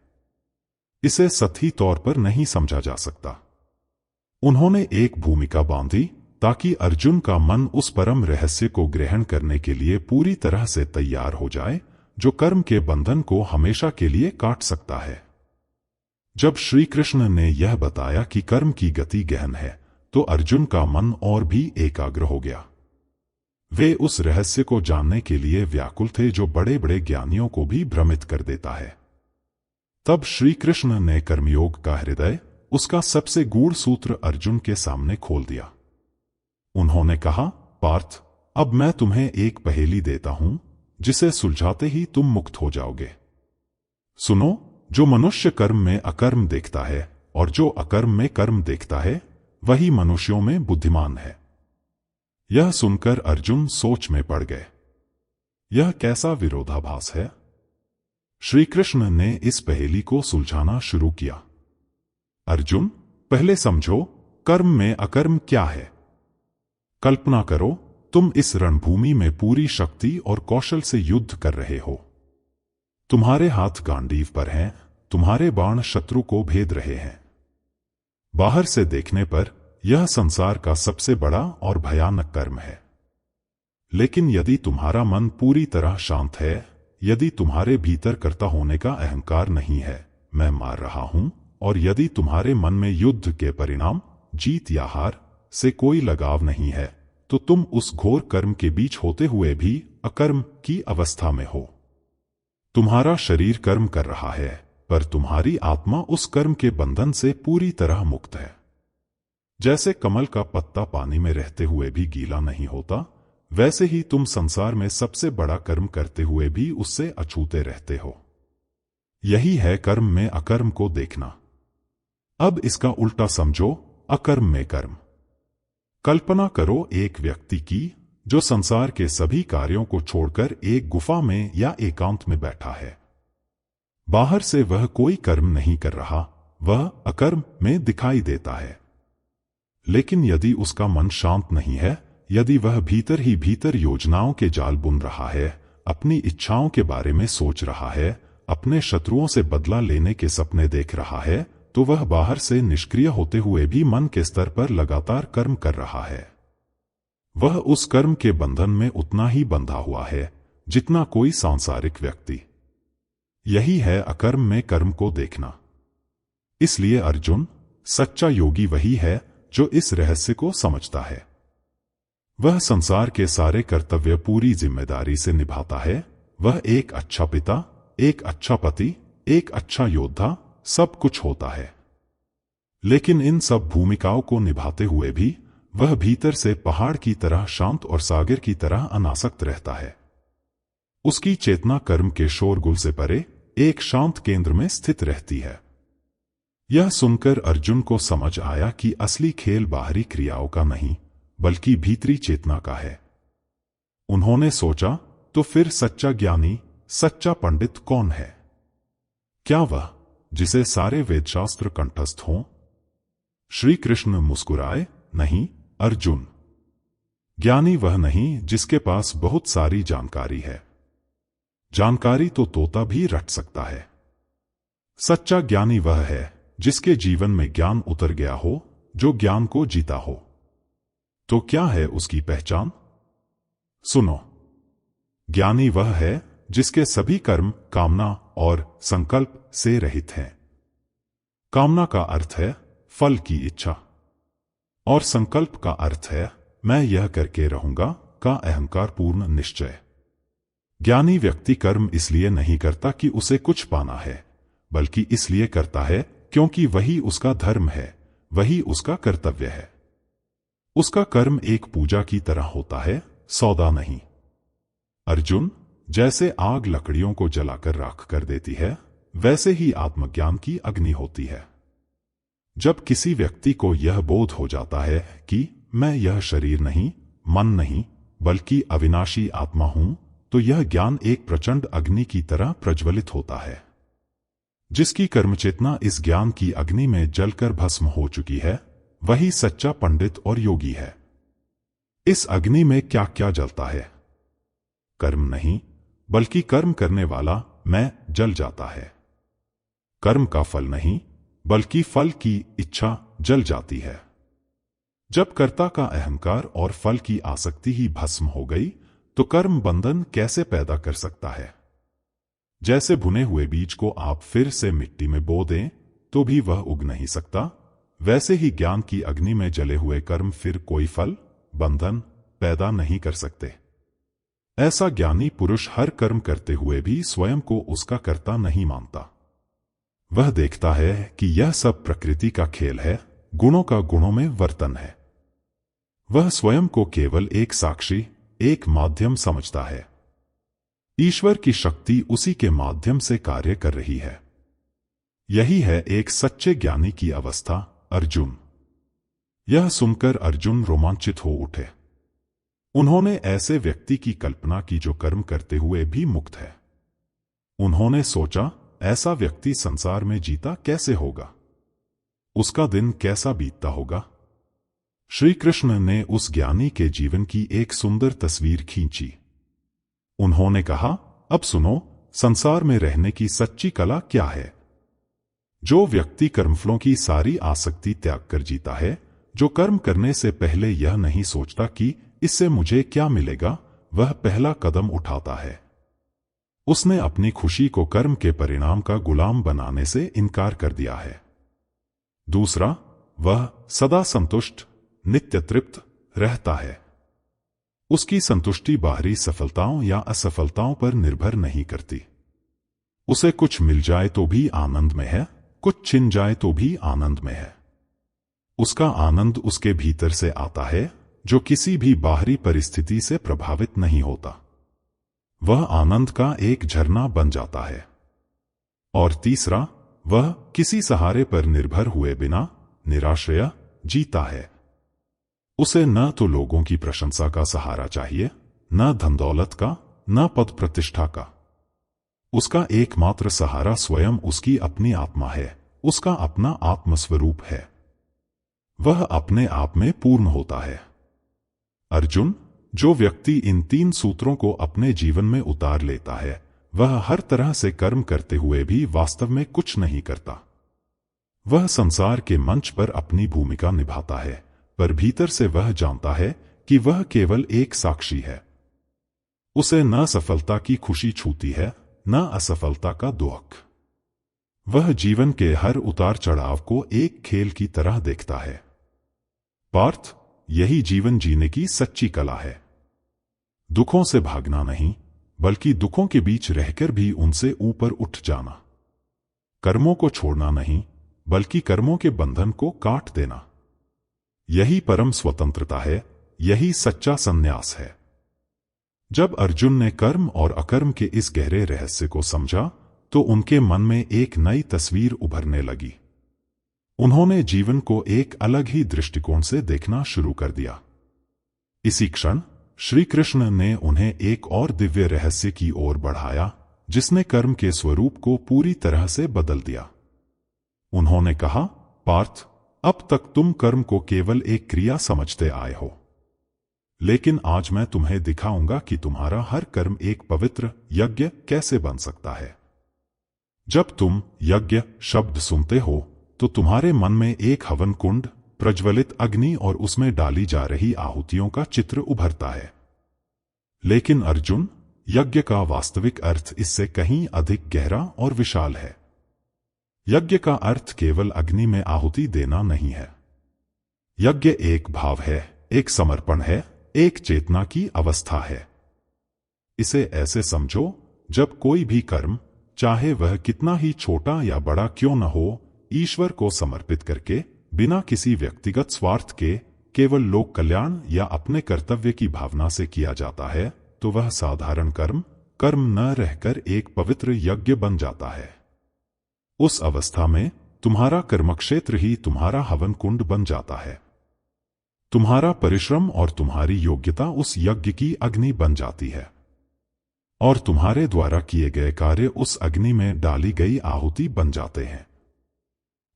S1: इसे सतही तौर पर नहीं समझा जा सकता। उन्होंने एक भूमिका बांधी ताकि अर्जुन का मन उस परम रहस्य को ग्रहण करने के लिए पूरी तरह से तैयार हो जाए, जो कर्म के बंधन को हमेशा के लिए काट सकता है। जब श्री कृष्ण ने यह बताया कि कर्म की गति गहन है, तो अर्जुन का मन और भी एकाग्र हो गया। वे उस रहस्य को जानने के लिए व्याकुल थे जो बड़े बड़े ज्ञानियों को भी भ्रमित कर देता है। तब श्री कृष्ण ने कर्मयोग का हृदय, उसका सबसे गूढ़ सूत्र अर्जुन के सामने खोल दिया। उन्होंने कहा, पार्थ, अब मैं तुम्हें एक पहेली देता हूं, जिसे सुलझाते ही तुम मुक्त हो जाओगे। सुनो, जो मनुष्य कर्म में अकर्म देखता है और जो अकर्म में कर्म देखता है, वही मनुष्यों में बुद्धिमान है। यह सुनकर अर्जुन सोच में पड़ गए। यह कैसा विरोधाभास है? श्री कृष्ण ने इस पहेली को सुलझाना शुरू किया। अर्जुन, पहले समझो, कर्म में अकर्म क्या है। कल्पना करो, तुम इस रणभूमि में पूरी शक्ति और कौशल से युद्ध कर रहे हो। तुम्हारे हाथ गांडीव पर हैं, तुम्हारे बाण शत्रु को भेद रहे हैं। बाहर से देखने पर यह संसार का सबसे बड़ा और भयानक कर्म है। लेकिन यदि तुम्हारा मन पूरी तरह शांत है, यदि तुम्हारे भीतर कर्ता होने का अहंकार नहीं है, मैं मार रहा हूं, और यदि तुम्हारे मन में युद्ध के परिणाम, जीत या हार से कोई लगाव नहीं है, तो तुम उस घोर कर्म के बीच होते हुए भी अकर्म की अवस्था में हो। तुम्हारा शरीर कर्म कर रहा है, पर तुम्हारी आत्मा उस कर्म के बंधन से पूरी तरह मुक्त है। जैसे कमल का पत्ता पानी में रहते हुए भी गीला नहीं होता, वैसे ही तुम संसार में सबसे बड़ा कर्म करते हुए भी उससे अछूते रहते हो। यही है कर्म में अकर्म को देखना। अब इसका उल्टा समझो, अकर्म में कर्म। कल्पना करो एक व्यक्ति की, जो संसार के सभी कार्यों को छोड़कर एक गुफा में या एकांत में बैठा है। बाहर से वह कोई कर्म नहीं कर रहा, वह अकर्म में दिखाई देता है। लेकिन यदि उसका मन शांत नहीं है, यदि वह भीतर ही भीतर योजनाओं के जाल बुन रहा है, अपनी इच्छाओं के बारे में सोच रहा है, अपने शत्रुओं से बदला लेने के सपने देख रहा है, तो वह बाहर से निष्क्रिय होते हुए भी मन के स्तर पर लगातार कर्म कर रहा है। वह उस कर्म के बंधन में उतना ही बंधा हुआ है जितना कोई सांसारिक व्यक्ति। यही है अकर्म में कर्म को देखना। इसलिए अर्जुन, सच्चा योगी वही है जो इस रहस्य को समझता है। वह संसार के सारे कर्तव्य पूरी जिम्मेदारी से निभाता है। वह एक अच्छा पिता, एक अच्छा पति, एक अच्छा योद्धा, सब कुछ होता है। लेकिन इन सब भूमिकाओं को निभाते हुए भी वह भीतर से पहाड़ की तरह शांत और सागर की तरह अनासक्त रहता है। उसकी चेतना कर्म के शोरगुल से परे एक शांत केंद्र में स्थित रहती है। यह सुनकर अर्जुन को समझ आया कि असली खेल बाहरी क्रियाओं का नहीं, बल्कि भीतरी चेतना का है। उन्होंने सोचा, तो फिर सच्चा ज्ञानी, सच्चा पंडित कौन है? क्या वह जिसे सारे वेदशास्त्र कंठस्थ हों? श्री कृष्ण मुस्कुराए, नहीं अर्जुन, ज्ञानी वह नहीं जिसके पास बहुत सारी जानकारी है। जानकारी तो तोता भी रट सकता है। सच्चा ज्ञानी वह है जिसके जीवन में ज्ञान उतर गया हो, जो ज्ञान को जीता हो। तो क्या है उसकी पहचान? सुनो, ज्ञानी वह है जिसके सभी कर्म कामना और संकल्प से रहित हैं। कामना का अर्थ है फल की इच्छा, और संकल्प का अर्थ है मैं यह करके रहूंगा का अहंकार पूर्ण निश्चय। ज्ञानी व्यक्ति कर्म इसलिए नहीं करता कि उसे कुछ पाना है, बल्कि इसलिए करता है क्योंकि वही उसका धर्म है, वही उसका कर्तव्य है। उसका कर्म एक पूजा की तरह होता है, सौदा नहीं। अर्जुन, जैसे आग लकड़ियों को जलाकर राख कर देती है, वैसे ही आत्मज्ञान की अग्नि होती है। जब किसी व्यक्ति को यह बोध हो जाता है कि मैं यह शरीर नहीं, मन नहीं, बल्कि अविनाशी आत्मा हूं, तो यह ज्ञान एक प्रचंड अग्नि की तरह प्रज्वलित होता है। जिसकी कर्मचेतना इस ज्ञान की अग्नि में जलकर भस्म हो चुकी है, वही सच्चा पंडित और योगी है। इस अग्नि में क्या क्या जलता है? कर्म नहीं, बल्कि कर्म करने वाला मैं जल जाता है। कर्म का फल नहीं, बल्कि फल की इच्छा जल जाती है। जब कर्ता का अहंकार और फल की आसक्ति ही भस्म हो गई, तो कर्म बंधन कैसे पैदा कर सकता है? जैसे भुने हुए बीज को आप फिर से मिट्टी में बो दें तो भी वह उग नहीं सकता, वैसे ही ज्ञान की अग्नि में जले हुए कर्म फिर कोई फल, बंधन पैदा नहीं कर सकते। ऐसा ज्ञानी पुरुष हर कर्म करते हुए भी स्वयं को उसका कर्ता नहीं मानता। वह देखता है कि यह सब प्रकृति का खेल है, गुणों का गुणों में वर्तन है। वह स्वयं को केवल एक साक्षी, एक माध्यम समझता है। ईश्वर की शक्ति उसी के माध्यम से कार्य कर रही है। यही है एक सच्चे ज्ञानी की अवस्था, अर्जुन। यह सुनकर अर्जुन रोमांचित हो उठे। उन्होंने ऐसे व्यक्ति की कल्पना की जो कर्म करते हुए भी मुक्त है। उन्होंने सोचा, ऐसा व्यक्ति संसार में जीता कैसे होगा? उसका दिन कैसा बीतता होगा? श्री कृष्ण ने उस ज्ञानी के जीवन की एक सुंदर तस्वीर खींची। उन्होंने कहा, अब सुनो, संसार में रहने की सच्ची कला क्या है? जो व्यक्ति कर्मफलों की सारी आसक्ति त्याग कर जीता है, जो कर्म करने से पहले यह नहीं सोचता कि इससे मुझे क्या मिलेगा, वह पहला कदम उठाता है। उसने अपनी खुशी को कर्म के परिणाम का गुलाम बनाने से इनकार कर दिया है। दूसरा, वह सदा संतुष्ट, नित्य तृप्त रहता है। उसकी संतुष्टि बाहरी सफलताओं या असफलताओं पर निर्भर नहीं करती। उसे कुछ मिल जाए तो भी आनंद में है, कुछ छिन जाए तो भी आनंद में है। उसका आनंद उसके भीतर से आता है, जो किसी भी बाहरी परिस्थिति से प्रभावित नहीं होता। वह आनंद का एक झरना बन जाता है। और तीसरा, वह किसी सहारे पर निर्भर हुए बिना निराश्रय जीता है। उसे न तो लोगों की प्रशंसा का सहारा चाहिए, न धन दौलत का, न पद प्रतिष्ठा का। उसका एकमात्र सहारा स्वयं उसकी अपनी आत्मा है, उसका अपना आत्मस्वरूप है। वह अपने आप में पूर्ण होता है। अर्जुन, जो व्यक्ति इन 3 सूत्रों को अपने जीवन में उतार लेता है, वह हर तरह से कर्म करते हुए भी वास्तव में कुछ नहीं करता। वह संसार के मंच पर अपनी भूमिका निभाता है, पर भीतर से वह जानता है कि वह केवल एक साक्षी है। उसे न सफलता की खुशी छूती है, न असफलता का दुख। वह जीवन के हर उतार चढ़ाव को एक खेल की तरह देखता है। पार्थ, यही जीवन जीने की सच्ची कला है। दुखों से भागना नहीं, बल्कि दुखों के बीच रहकर भी उनसे ऊपर उठ जाना। कर्मों को छोड़ना नहीं, बल्कि कर्मों के बंधन को काट देना। यही परम स्वतंत्रता है, यही सच्चा संन्यास है। जब अर्जुन ने कर्म और अकर्म के इस गहरे रहस्य को समझा, तो उनके मन में एक नई तस्वीर उभरने लगी। उन्होंने जीवन को एक अलग ही दृष्टिकोण से देखना शुरू कर दिया। इसी क्षण श्री कृष्ण ने उन्हें एक और दिव्य रहस्य की ओर बढ़ाया, जिसने कर्म के स्वरूप को पूरी तरह से बदल दिया। उन्होंने कहा, पार्थ, अब तक तुम कर्म को केवल एक क्रिया समझते आए हो, लेकिन आज मैं तुम्हें दिखाऊंगा कि तुम्हारा हर कर्म एक पवित्र यज्ञ कैसे बन सकता है। जब तुम यज्ञ शब्द सुनते हो, तो तुम्हारे मन में एक हवन कुंड, प्रज्वलित अग्नि और उसमें डाली जा रही आहुतियों का चित्र उभरता है। लेकिन अर्जुन, यज्ञ का वास्तविक अर्थ इससे कहीं अधिक गहरा और विशाल है। यज्ञ का अर्थ केवल अग्नि में आहुति देना नहीं है। यज्ञ एक भाव है, एक समर्पण है, एक चेतना की अवस्था है। इसे ऐसे समझो, जब कोई भी कर्म, चाहे वह कितना ही छोटा या बड़ा क्यों न हो, ईश्वर को समर्पित करके, बिना किसी व्यक्तिगत स्वार्थ के, केवल लोक कल्याण या अपने कर्तव्य की भावना से किया जाता है, तो वह साधारण कर्म न रहकर एक पवित्र यज्ञ बन जाता है। उस अवस्था में तुम्हारा कर्मक्षेत्र ही तुम्हारा हवन कुंड बन जाता है। तुम्हारा परिश्रम और तुम्हारी योग्यता उस यज्ञ की अग्नि बन जाती है, और तुम्हारे द्वारा किए गए कार्य उस अग्नि में डाली गई आहुति बन जाते हैं।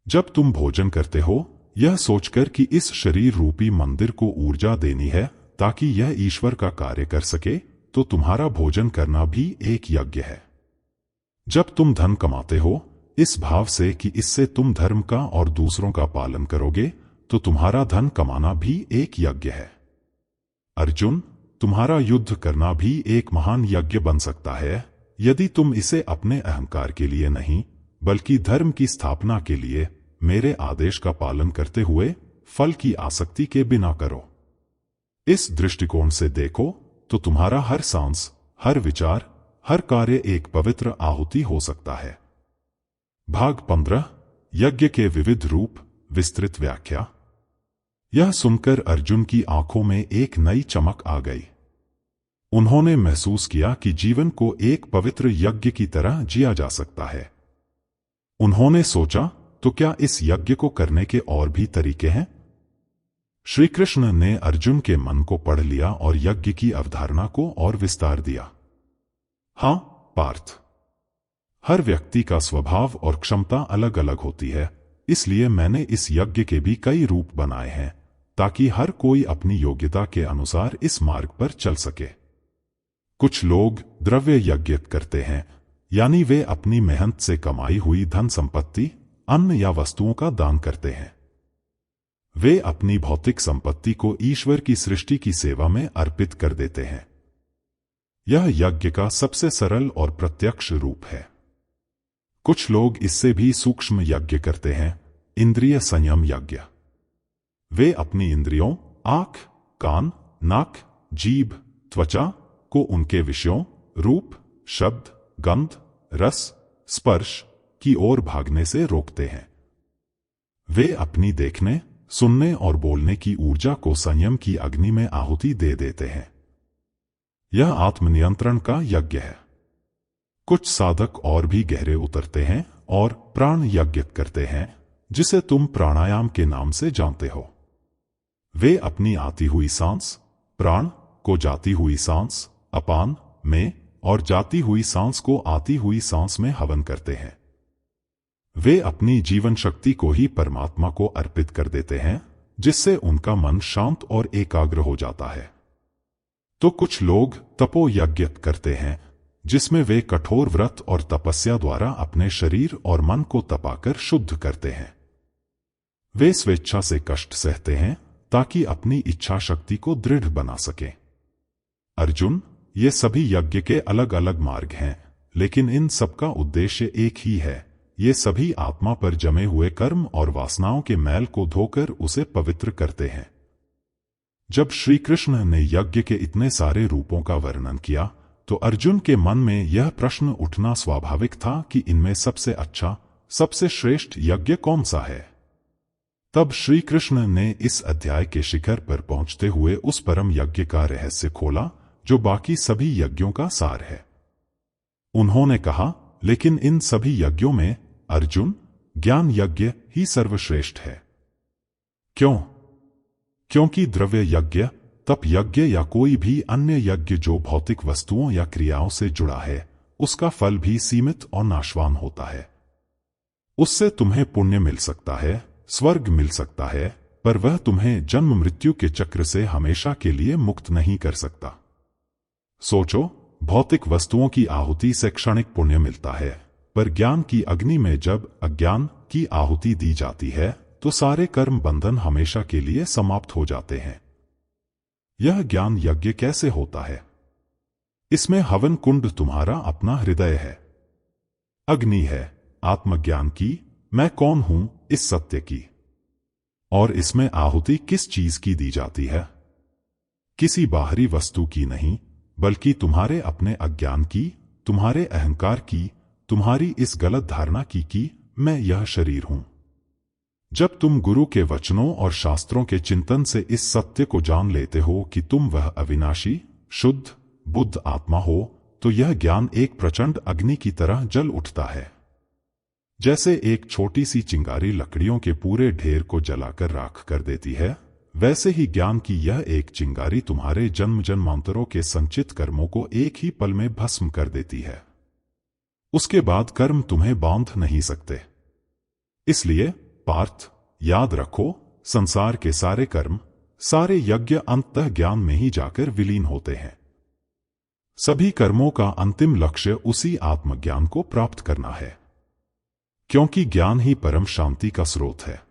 S1: जब तुम भोजन करते हो, यह सोचकर कि इस शरीर रूपी मंदिर को ऊर्जा देनी है ताकि यह ईश्वर का कार्य कर सके, तो तुम्हारा भोजन करना भी एक यज्ञ है। जब तुम धन कमाते हो, इस भाव से कि इससे तुम धर्म का और दूसरों का पालन करोगे, तो तुम्हारा धन कमाना भी एक यज्ञ है। अर्जुन, तुम्हारा युद्ध करना भी एक महान यज्ञ बन सकता है, यदि तुम इसे अपने अहंकार के लिए नहीं, बल्कि धर्म की स्थापना के लिए, मेरे आदेश का पालन करते हुए, फल की आसक्ति के बिना करो। इस दृष्टिकोण से देखो तो तुम्हारा हर सांस, हर विचार, हर कार्य एक पवित्र आहुति हो सकता है। भाग 15, यज्ञ के विविध रूप, विस्तृत व्याख्या। यह सुनकर अर्जुन की आंखों में एक नई चमक आ गई। उन्होंने महसूस किया कि जीवन को एक पवित्र यज्ञ की तरह जिया जा सकता है। उन्होंने सोचा, तो क्या इस यज्ञ को करने के और भी तरीके हैं? श्री कृष्ण ने अर्जुन के मन को पढ़ लिया और यज्ञ की अवधारणा को और विस्तार दिया। हां पार्थ, हर व्यक्ति का स्वभाव और क्षमता अलग अलग होती है, इसलिए मैंने इस यज्ञ के भी कई रूप बनाए हैं, ताकि हर कोई अपनी योग्यता के अनुसार इस मार्ग पर चल सके। कुछ लोग द्रव्य यज्ञ करते हैं, यानी वे अपनी मेहनत से कमाई हुई धन संपत्ति, अन्न या वस्तुओं का दान करते हैं। वे अपनी भौतिक संपत्ति को ईश्वर की सृष्टि की सेवा में अर्पित कर देते हैं। यह यज्ञ का सबसे सरल और प्रत्यक्ष रूप है। कुछ लोग इससे भी सूक्ष्म यज्ञ करते हैं, इंद्रिय संयम यज्ञ। वे अपनी इंद्रियों, आंख, कान, नाक, जीभ, त्वचा को उनके विषयों, रूप, शब्द, गंध, रस, स्पर्श की ओर भागने से रोकते हैं। वे अपनी देखने, सुनने और बोलने की ऊर्जा को संयम की अग्नि में आहुति दे देते हैं। यह आत्मनियंत्रण का यज्ञ है। कुछ साधक और भी गहरे उतरते हैं और प्राण यज्ञ करते हैं, जिसे तुम प्राणायाम के नाम से जानते हो। वे अपनी आती हुई सांस, प्राण को जाती हुई सांस, अपान में, और जाती हुई सांस को आती हुई सांस में हवन करते हैं। वे अपनी जीवन शक्ति को ही परमात्मा को अर्पित कर देते हैं, जिससे उनका मन शांत और एकाग्र हो जाता है। तो कुछ लोग तपो यज्ञ करते हैं, जिसमें वे कठोर व्रत और तपस्या द्वारा अपने शरीर और मन को तपाकर शुद्ध करते हैं। वे स्वेच्छा से कष्ट सहते हैं ताकि अपनी इच्छा शक्ति को दृढ़ बना सकें। अर्जुन, ये सभी यज्ञ के अलग अलग मार्ग हैं, लेकिन इन सबका उद्देश्य एक ही है। ये सभी आत्मा पर जमे हुए कर्म और वासनाओं के मैल को धोकर उसे पवित्र करते हैं। जब श्री कृष्ण ने यज्ञ के इतने सारे रूपों का वर्णन किया, तो अर्जुन के मन में यह प्रश्न उठना स्वाभाविक था कि इनमें सबसे अच्छा, सबसे श्रेष्ठ यज्ञ कौन सा है। तब श्री कृष्ण ने इस अध्याय के शिखर पर पहुंचते हुए उस परम यज्ञ का रहस्य खोला, जो बाकी सभी यज्ञों का सार है। उन्होंने कहा, लेकिन इन सभी यज्ञों में अर्जुन, ज्ञान यज्ञ ही सर्वश्रेष्ठ है। क्यों? क्योंकि द्रव्य यज्ञ, तप यज्ञ या कोई भी अन्य यज्ञ जो भौतिक वस्तुओं या क्रियाओं से जुड़ा है, उसका फल भी सीमित और नाशवान होता है। उससे तुम्हें पुण्य मिल सकता है, स्वर्ग मिल सकता है, पर वह तुम्हें जन्म मृत्यु के चक्र से हमेशा के लिए मुक्त नहीं कर सकता। सोचो, भौतिक वस्तुओं की आहुति से क्षणिक पुण्य मिलता है, पर ज्ञान की अग्नि में जब अज्ञान की आहुति दी जाती है, तो सारे कर्म बंधन हमेशा के लिए समाप्त हो जाते हैं। यह ज्ञान यज्ञ कैसे होता है? इसमें हवन कुंड तुम्हारा अपना हृदय है, अग्नि है आत्मज्ञान की, मैं कौन हूं इस सत्य की। और इसमें आहुति किस चीज की दी जाती है? किसी बाहरी वस्तु की नहीं, बल्कि तुम्हारे अपने अज्ञान की, तुम्हारे अहंकार की, तुम्हारी इस गलत धारणा की कि मैं यह शरीर हूं। जब तुम गुरु के वचनों और शास्त्रों के चिंतन से इस सत्य को जान लेते हो कि तुम वह अविनाशी, शुद्ध, बुद्ध आत्मा हो, तो यह ज्ञान एक प्रचंड अग्नि की तरह जल उठता है। जैसे एक छोटी सी चिंगारी लकड़ियों के पूरे ढेर को जलाकर राख कर देती है, वैसे ही ज्ञान की यह एक चिंगारी तुम्हारे जन्म जन्मांतरों के संचित कर्मों को एक ही पल में भस्म कर देती है। उसके बाद कर्म तुम्हें बांध नहीं सकते। इसलिए पार्थ, याद रखो, संसार के सारे कर्म, सारे यज्ञ अंततः ज्ञान में ही जाकर विलीन होते हैं। सभी कर्मों का अंतिम लक्ष्य उसी आत्मज्ञान को प्राप्त करना है, क्योंकि ज्ञान ही परम शांति का स्रोत है।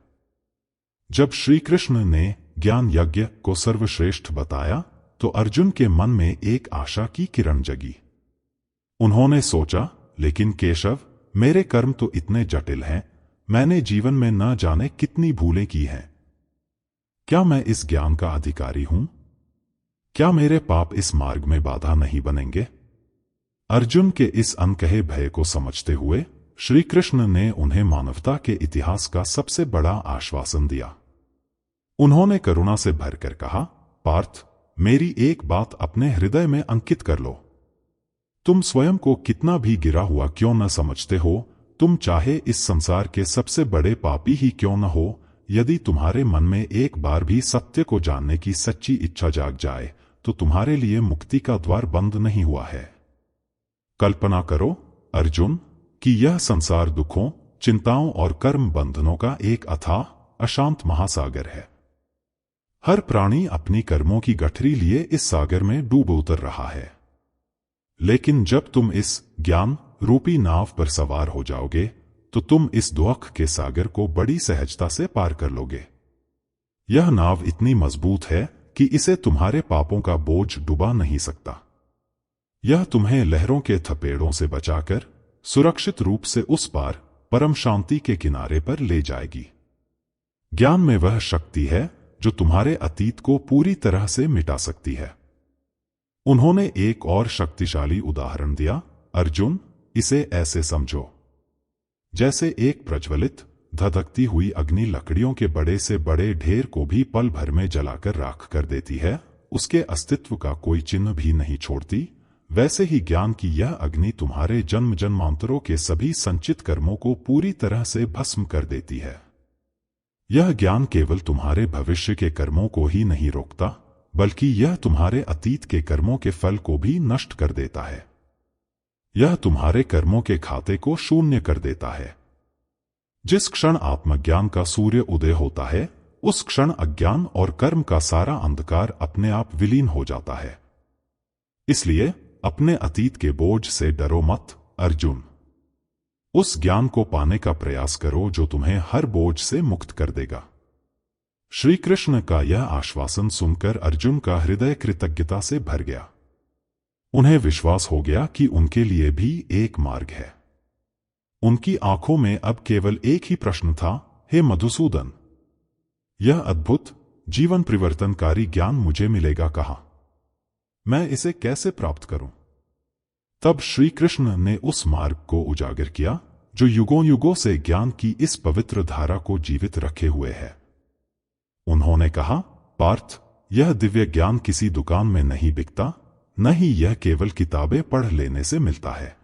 S1: जब श्री कृष्ण ने ज्ञान यज्ञ को सर्वश्रेष्ठ बताया, तो अर्जुन के मन में एक आशा की किरण जगी। उन्होंने सोचा, लेकिन केशव, मेरे कर्म तो इतने जटिल हैं, मैंने जीवन में न जाने कितनी भूलें की हैं। क्या मैं इस ज्ञान का अधिकारी हूं? क्या मेरे पाप इस मार्ग में बाधा नहीं बनेंगे? अर्जुन के इस अनकहे भय को समझते हुए श्री कृष्ण ने उन्हें मानवता के इतिहास का सबसे बड़ा आश्वासन दिया। उन्होंने करुणा से भरकर कहा, पार्थ, मेरी एक बात अपने हृदय में अंकित कर लो। तुम स्वयं को कितना भी गिरा हुआ क्यों न समझते हो, तुम चाहे इस संसार के सबसे बड़े पापी ही क्यों न हो, यदि तुम्हारे मन में एक बार भी सत्य को जानने की सच्ची इच्छा जाग जाए, तो तुम्हारे लिए मुक्ति का द्वार बंद नहीं हुआ है। कल्पना करो अर्जुन कि यह संसार दुखों, चिंताओं और कर्म बंधनों का एक अथाह, अशांत महासागर है। हर प्राणी अपनी कर्मों की गठरी लिए इस सागर में डूब उतर रहा है। लेकिन जब तुम इस ज्ञान रूपी नाव पर सवार हो जाओगे, तो तुम इस दुख के सागर को बड़ी सहजता से पार कर लोगे। यह नाव इतनी मजबूत है कि इसे तुम्हारे पापों का बोझ डुबा नहीं सकता। यह तुम्हें लहरों के थपेड़ों से बचाकर सुरक्षित रूप से उस पार परम शांति के किनारे पर ले जाएगी। ज्ञान में वह शक्ति है जो तुम्हारे अतीत को पूरी तरह से मिटा सकती है। उन्होंने एक और शक्तिशाली उदाहरण दिया, अर्जुन, इसे ऐसे समझो जैसे एक प्रज्वलित, धधकती हुई अग्नि लकड़ियों के बड़े से बड़े ढेर को भी पल भर में जलाकर राख कर देती है, उसके अस्तित्व का कोई चिन्ह भी नहीं छोड़ती। वैसे ही ज्ञान की यह अग्नि तुम्हारे जन्म जन्मांतरों के सभी संचित कर्मों को पूरी तरह से भस्म कर देती है। यह ज्ञान केवल तुम्हारे भविष्य के कर्मों को ही नहीं रोकता, बल्कि यह तुम्हारे अतीत के कर्मों के फल को भी नष्ट कर देता है। यह तुम्हारे कर्मों के खाते को शून्य कर देता है। जिस क्षण आत्मज्ञान का सूर्य उदय होता है, उस क्षण अज्ञान और कर्म का सारा अंधकार अपने आप विलीन हो जाता है। इसलिए अपने अतीत के बोझ से डरो मत अर्जुन। उस ज्ञान को पाने का प्रयास करो जो तुम्हें हर बोझ से मुक्त कर देगा। श्री कृष्ण का यह आश्वासन सुनकर अर्जुन का हृदय कृतज्ञता से भर गया। उन्हें विश्वास हो गया कि उनके लिए भी एक मार्ग है। उनकी आंखों में अब केवल एक ही प्रश्न था, हे मधुसूदन, यह अद्भुत जीवन परिवर्तनकारी ज्ञान मुझे मिलेगा कहाँ? मैं इसे कैसे प्राप्त करूं? तब श्री कृष्ण ने उस मार्ग को उजागर किया जो युगों युगों से ज्ञान की इस पवित्र धारा को जीवित रखे हुए है। उन्होंने कहा, पार्थ, यह दिव्य ज्ञान किसी दुकान में नहीं बिकता, न ही यह केवल किताबें पढ़ लेने से मिलता है।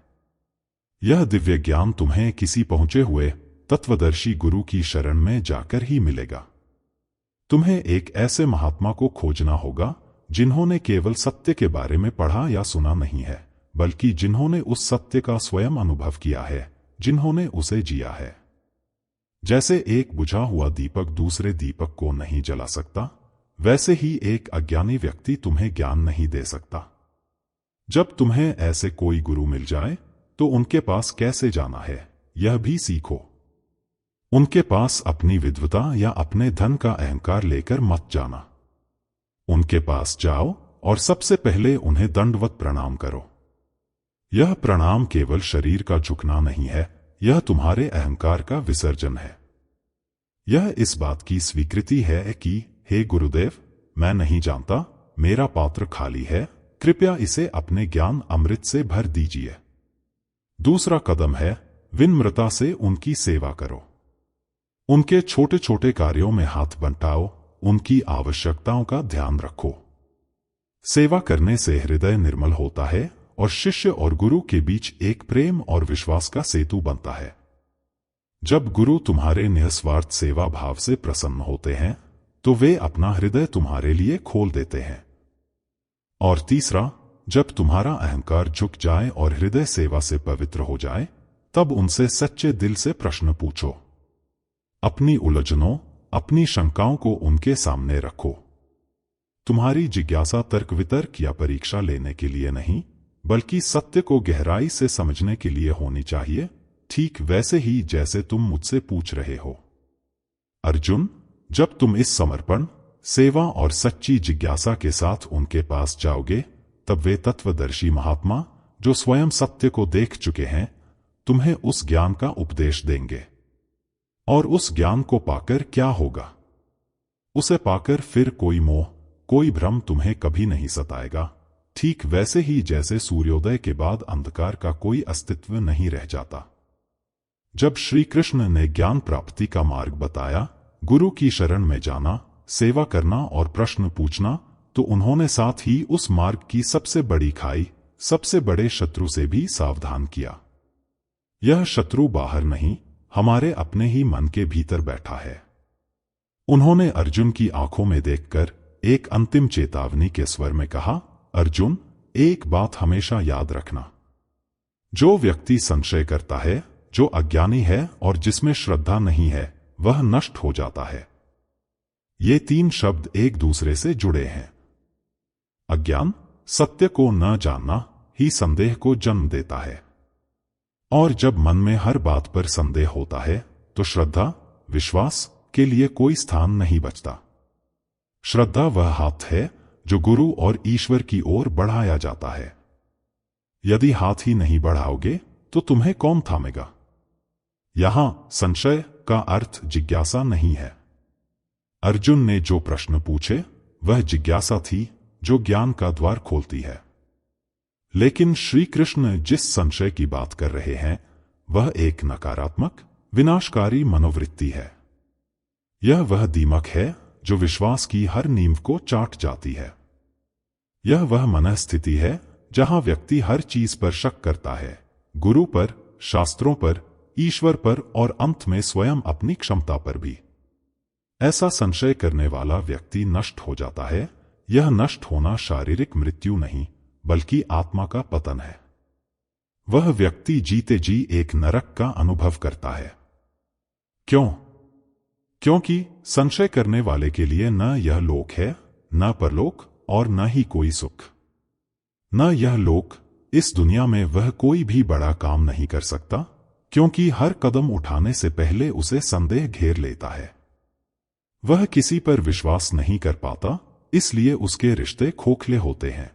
S1: यह दिव्य ज्ञान तुम्हें किसी पहुंचे हुए तत्वदर्शी गुरु की शरण में जाकर ही मिलेगा। तुम्हें एक ऐसे महात्मा को खोजना होगा जिन्होंने केवल सत्य के बारे में पढ़ा या सुना नहीं है, बल्कि जिन्होंने उस सत्य का स्वयं अनुभव किया है, जिन्होंने उसे जिया है। जैसे एक बुझा हुआ दीपक दूसरे दीपक को नहीं जला सकता, वैसे ही एक अज्ञानी व्यक्ति तुम्हें ज्ञान नहीं दे सकता। जब तुम्हें ऐसे कोई गुरु मिल जाए तो उनके पास कैसे जाना है, यह भी सीखो। उनके पास अपनी विद्वता या अपने धन का अहंकार लेकर मत जाना। उनके पास जाओ और सबसे पहले उन्हें दंडवत प्रणाम करो। यह प्रणाम केवल शरीर का झुकना नहीं है, यह तुम्हारे अहंकार का विसर्जन है। यह इस बात की स्वीकृति है कि हे गुरुदेव, मैं नहीं जानता, मेरा पात्र खाली है, कृपया इसे अपने ज्ञान अमृत से भर दीजिए। दूसरा कदम है विनम्रता से उनकी सेवा करो। उनके छोटे छोटे कार्यों में हाथ बंटाओ, उनकी आवश्यकताओं का ध्यान रखो। सेवा करने से हृदय निर्मल होता है और शिष्य और गुरु के बीच एक प्रेम और विश्वास का सेतु बनता है। जब गुरु तुम्हारे निस्वार्थ सेवा भाव से प्रसन्न होते हैं तो वे अपना हृदय तुम्हारे लिए खोल देते हैं। और तीसरा, जब तुम्हारा अहंकार झुक जाए और हृदय सेवा से पवित्र हो जाए, तब उनसे सच्चे दिल से प्रश्न पूछो। अपनी उलझनों, अपनी शंकाओं को उनके सामने रखो। तुम्हारी जिज्ञासा तर्क वितर्क या परीक्षा लेने के लिए नहीं, बल्कि सत्य को गहराई से समझने के लिए होनी चाहिए, ठीक वैसे ही जैसे तुम मुझसे पूछ रहे हो। अर्जुन, जब तुम इस समर्पण, सेवा और सच्ची जिज्ञासा के साथ उनके पास जाओगे, तब वे तत्वदर्शी महात्मा, जो स्वयं सत्य को देख चुके हैं, तुम्हें उस ज्ञान का उपदेश देंगे। और उस ज्ञान को पाकर क्या होगा? उसे पाकर फिर कोई मोह, कोई भ्रम तुम्हें कभी नहीं सताएगा, ठीक वैसे ही जैसे सूर्योदय के बाद अंधकार का कोई अस्तित्व नहीं रह जाता। जब श्री कृष्ण ने ज्ञान प्राप्ति का मार्ग बताया, गुरु की शरण में जाना, सेवा करना और प्रश्न पूछना, तो उन्होंने साथ ही उस मार्ग की सबसे बड़ी खाई, सबसे बड़े शत्रु से भी सावधान किया। यह शत्रु बाहर नहीं, हमारे अपने ही मन के भीतर बैठा है। उन्होंने अर्जुन की आंखों में देखकर एक अंतिम चेतावनी के स्वर में कहा, अर्जुन, एक बात हमेशा याद रखना। जो व्यक्ति संशय करता है, जो अज्ञानी है और जिसमें श्रद्धा नहीं है, वह नष्ट हो जाता है। ये तीन शब्द एक दूसरे से जुड़े हैं। अज्ञान, सत्य को न जानना, ही संदेह को जन्म देता है। और जब मन में हर बात पर संदेह होता है, तो श्रद्धा, विश्वास के लिए कोई स्थान नहीं बचता। श्रद्धा वह हाथ है जो गुरु और ईश्वर की ओर बढ़ाया जाता है। यदि हाथ ही नहीं बढ़ाओगे तो तुम्हें कौन थामेगा? यहां संशय का अर्थ जिज्ञासा नहीं है। अर्जुन ने जो प्रश्न पूछे वह जिज्ञासा थी जो ज्ञान का द्वार खोलती है। लेकिन श्री कृष्ण जिस संशय की बात कर रहे हैं वह एक नकारात्मक, विनाशकारी मनोवृत्ति है। यह वह दीमक है जो विश्वास की हर नींव को चाट जाती है। यह वह मनःस्थिति है जहां व्यक्ति हर चीज पर शक करता है, गुरु पर, शास्त्रों पर, ईश्वर पर और अंत में स्वयं अपनी क्षमता पर भी। ऐसा संशय करने वाला व्यक्ति नष्ट हो जाता है। यह नष्ट होना शारीरिक मृत्यु नहीं, बल्कि आत्मा का पतन है। वह व्यक्ति जीते जी एक नरक का अनुभव करता है। क्यों? क्योंकि संशय करने वाले के लिए न यह लोक है, न परलोक और न ही कोई सुख। न यह लोक, इस दुनिया में वह कोई भी बड़ा काम नहीं कर सकता, क्योंकि हर कदम उठाने से पहले उसे संदेह घेर लेता है। वह किसी पर विश्वास नहीं कर पाता, इसलिए उसके रिश्ते खोखले होते हैं।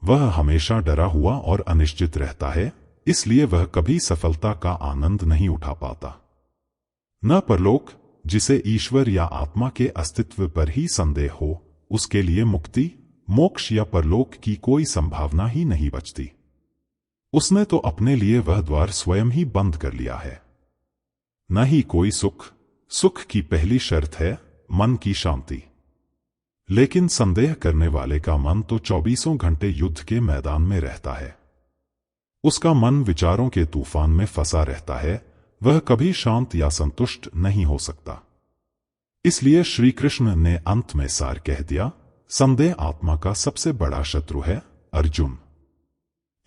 S1: वह हमेशा डरा हुआ और अनिश्चित रहता है, इसलिए वह कभी सफलता का आनंद नहीं उठा पाता। न परलोक, जिसे ईश्वर या आत्मा के अस्तित्व पर ही संदेह हो, उसके लिए मुक्ति, मोक्ष या परलोक की कोई संभावना ही नहीं बचती। उसने तो अपने लिए वह द्वार स्वयं ही बंद कर लिया है। न ही कोई सुख, सुख की पहली शर्त है मन की शांति। लेकिन संदेह करने वाले का मन तो 24 घंटे युद्ध के मैदान में रहता है। उसका मन विचारों के तूफान में फंसा रहता है, वह कभी शांत या संतुष्ट नहीं हो सकता। इसलिए श्री कृष्ण ने अंत में सार कह दिया, संदेह आत्मा का सबसे बड़ा शत्रु है अर्जुन।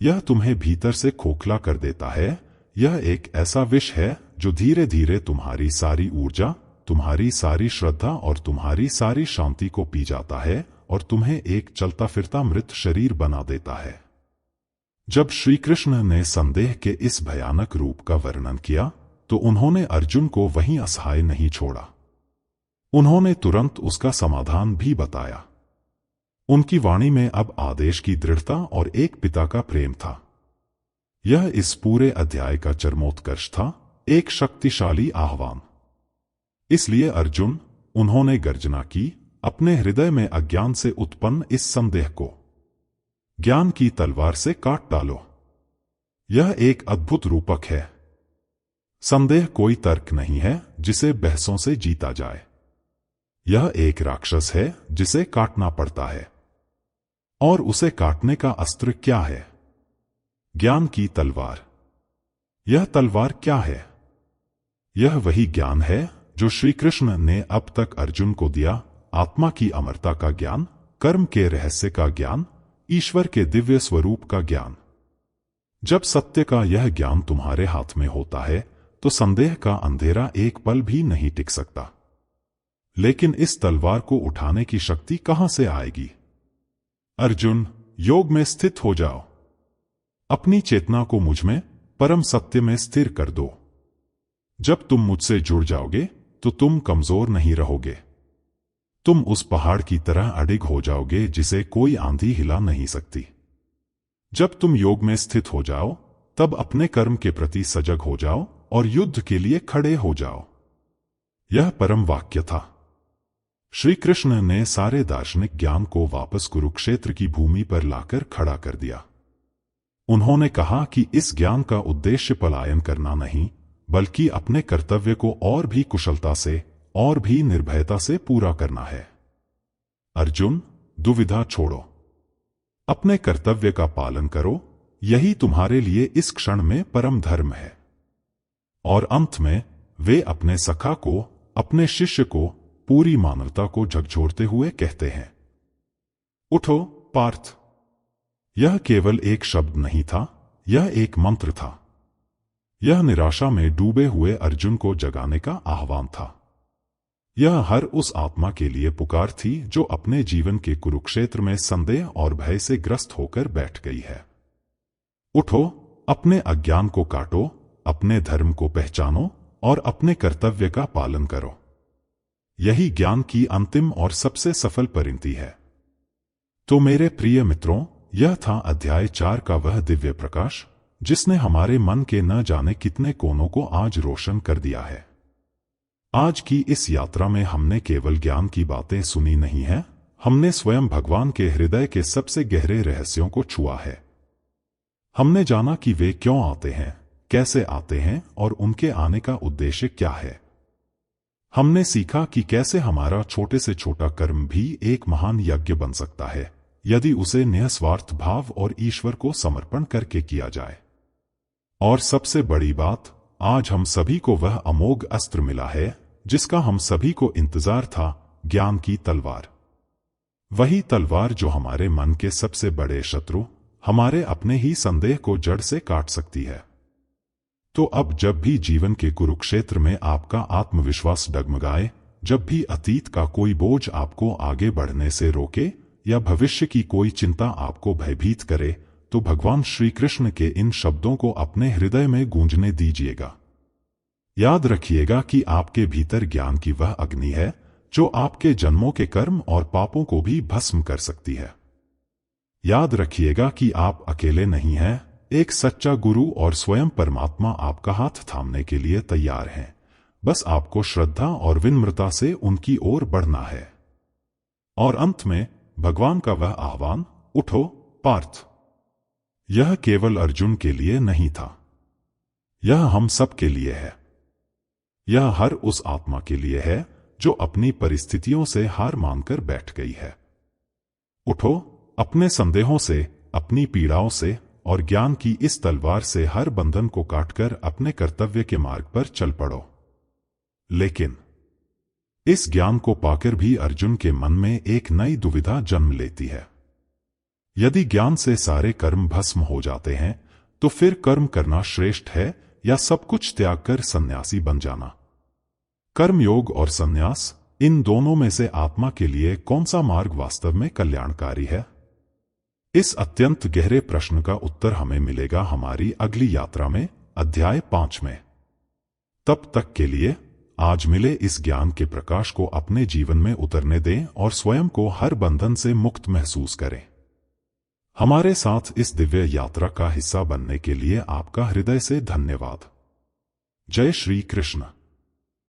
S1: यह तुम्हें भीतर से खोखला कर देता है। यह एक ऐसा विष है जो धीरे धीरे तुम्हारी सारी ऊर्जा, तुम्हारी सारी श्रद्धा और तुम्हारी सारी शांति को पी जाता है और तुम्हें एक चलता फिरता मृत शरीर बना देता है। जब श्री कृष्ण ने संदेह के इस भयानक रूप का वर्णन किया, तो उन्होंने अर्जुन को वहीं असहाय नहीं छोड़ा। उन्होंने तुरंत उसका समाधान भी बताया। उनकी वाणी में अब आदेश की दृढ़ता और एक पिता का प्रेम था। यह इस पूरे अध्याय का चरमोत्कर्ष था, एक शक्तिशाली आह्वान। इसलिए अर्जुन, उन्होंने गर्जना की, अपने हृदय में अज्ञान से उत्पन्न इस संदेह को ज्ञान की तलवार से काट डालो। यह एक अद्भुत रूपक है। संदेह कोई तर्क नहीं है जिसे बहसों से जीता जाए। यह एक राक्षस है जिसे काटना पड़ता है। और उसे काटने का अस्त्र क्या है? ज्ञान की तलवार। यह तलवार क्या है? यह वही ज्ञान है जो श्री कृष्ण ने अब तक अर्जुन को दिया, आत्मा की अमरता का ज्ञान, कर्म के रहस्य का ज्ञान, ईश्वर के दिव्य स्वरूप का ज्ञान। जब सत्य का यह ज्ञान तुम्हारे हाथ में होता है तो संदेह का अंधेरा एक पल भी नहीं टिक सकता। लेकिन इस तलवार को उठाने की शक्ति कहां से आएगी? अर्जुन, योग में स्थित हो जाओ। अपनी चेतना को मुझ में, परम सत्य में स्थिर कर दो। जब तुम मुझसे जुड़ जाओगे तो तुम कमजोर नहीं रहोगे। तुम उस पहाड़ की तरह अडिग हो जाओगे जिसे कोई आंधी हिला नहीं सकती। जब तुम योग में स्थित हो जाओ तब अपने कर्म के प्रति सजग हो जाओ और युद्ध के लिए खड़े हो जाओ। यह परम वाक्य था। श्री कृष्ण ने सारे दार्शनिक ज्ञान को वापस कुरुक्षेत्र की भूमि पर लाकर खड़ा कर दिया। उन्होंने कहा कि इस ज्ञान का उद्देश्य पलायन करना नहीं, बल्कि अपने कर्तव्य को और भी कुशलता से और भी निर्भयता से पूरा करना है। अर्जुन, दुविधा छोड़ो। अपने कर्तव्य का पालन करो, यही तुम्हारे लिए इस क्षण में परम धर्म है। और अंत में वे अपने सखा को, अपने शिष्य को, पूरी मानवता को झकझोरते हुए कहते हैं, उठो पार्थ। यह केवल एक शब्द नहीं था, यह एक मंत्र था। यह निराशा में डूबे हुए अर्जुन को जगाने का आह्वान था। यह हर उस आत्मा के लिए पुकार थी जो अपने जीवन के कुरुक्षेत्र में संदेह और भय से ग्रस्त होकर बैठ गई है। उठो, अपने अज्ञान को काटो, अपने धर्म को पहचानो और अपने कर्तव्य का पालन करो। यही ज्ञान की अंतिम और सबसे सफल परिणति है। तो मेरे प्रिय मित्रों, यह था अध्याय 4 का वह दिव्य प्रकाश जिसने हमारे मन के न जाने कितने कोनों को आज रोशन कर दिया है। आज की इस यात्रा में हमने केवल ज्ञान की बातें सुनी नहीं है, हमने स्वयं भगवान के हृदय के सबसे गहरे रहस्यों को छुआ है। हमने जाना कि वे क्यों आते हैं, कैसे आते हैं और उनके आने का उद्देश्य क्या है। हमने सीखा कि कैसे हमारा छोटे से छोटा कर्म भी एक महान यज्ञ बन सकता है यदि उसे निस्वार्थ भाव और ईश्वर को समर्पण करके किया जाए। और सबसे बड़ी बात, आज हम सभी को वह अमोघ अस्त्र मिला है जिसका हम सभी को इंतजार था, ज्ञान की तलवार। वही तलवार जो हमारे मन के सबसे बड़े शत्रु, हमारे अपने ही संदेह को जड़ से काट सकती है। तो अब जब भी जीवन के कुरुक्षेत्र में आपका आत्मविश्वास डगमगाए, जब भी अतीत का कोई बोझ आपको आगे बढ़ने से रोके या भविष्य की कोई चिंता आपको भयभीत करे, तो भगवान श्री कृष्ण के इन शब्दों को अपने हृदय में गूंजने दीजिएगा। याद रखिएगा कि आपके भीतर ज्ञान की वह अग्नि है जो आपके जन्मों के कर्म और पापों को भी भस्म कर सकती है। याद रखिएगा कि आप अकेले नहीं हैं, एक सच्चा गुरु और स्वयं परमात्मा आपका हाथ थामने के लिए तैयार हैं। बस आपको श्रद्धा और विनम्रता से उनकी ओर बढ़ना है। और अंत में भगवान का वह आह्वान, उठो पार्थ। यह केवल अर्जुन के लिए नहीं था, यह हम सब के लिए है। यह हर उस आत्मा के लिए है जो अपनी परिस्थितियों से हार मानकर बैठ गई है। उठो, अपने संदेहों से, अपनी पीड़ाओं से और ज्ञान की इस तलवार से हर बंधन को काटकर अपने कर्तव्य के मार्ग पर चल पड़ो। लेकिन इस ज्ञान को पाकर भी अर्जुन के मन में एक नई दुविधा जन्म लेती है। यदि ज्ञान से सारे कर्म भस्म हो जाते हैं, तो फिर कर्म करना श्रेष्ठ है या सब कुछ त्याग कर सन्यासी बन जाना? कर्मयोग और सन्यास, इन दोनों में से आत्मा के लिए कौन सा मार्ग वास्तव में कल्याणकारी है? इस अत्यंत गहरे प्रश्न का उत्तर हमें मिलेगा हमारी अगली यात्रा में, अध्याय 5 में। तब तक के लिए आज मिले इस ज्ञान के प्रकाश को अपने जीवन में उतरने दें और स्वयं को हर बंधन से मुक्त महसूस करें। हमारे साथ इस दिव्य यात्रा का हिस्सा बनने के लिए आपका हृदय से धन्यवाद। जय श्री कृष्ण।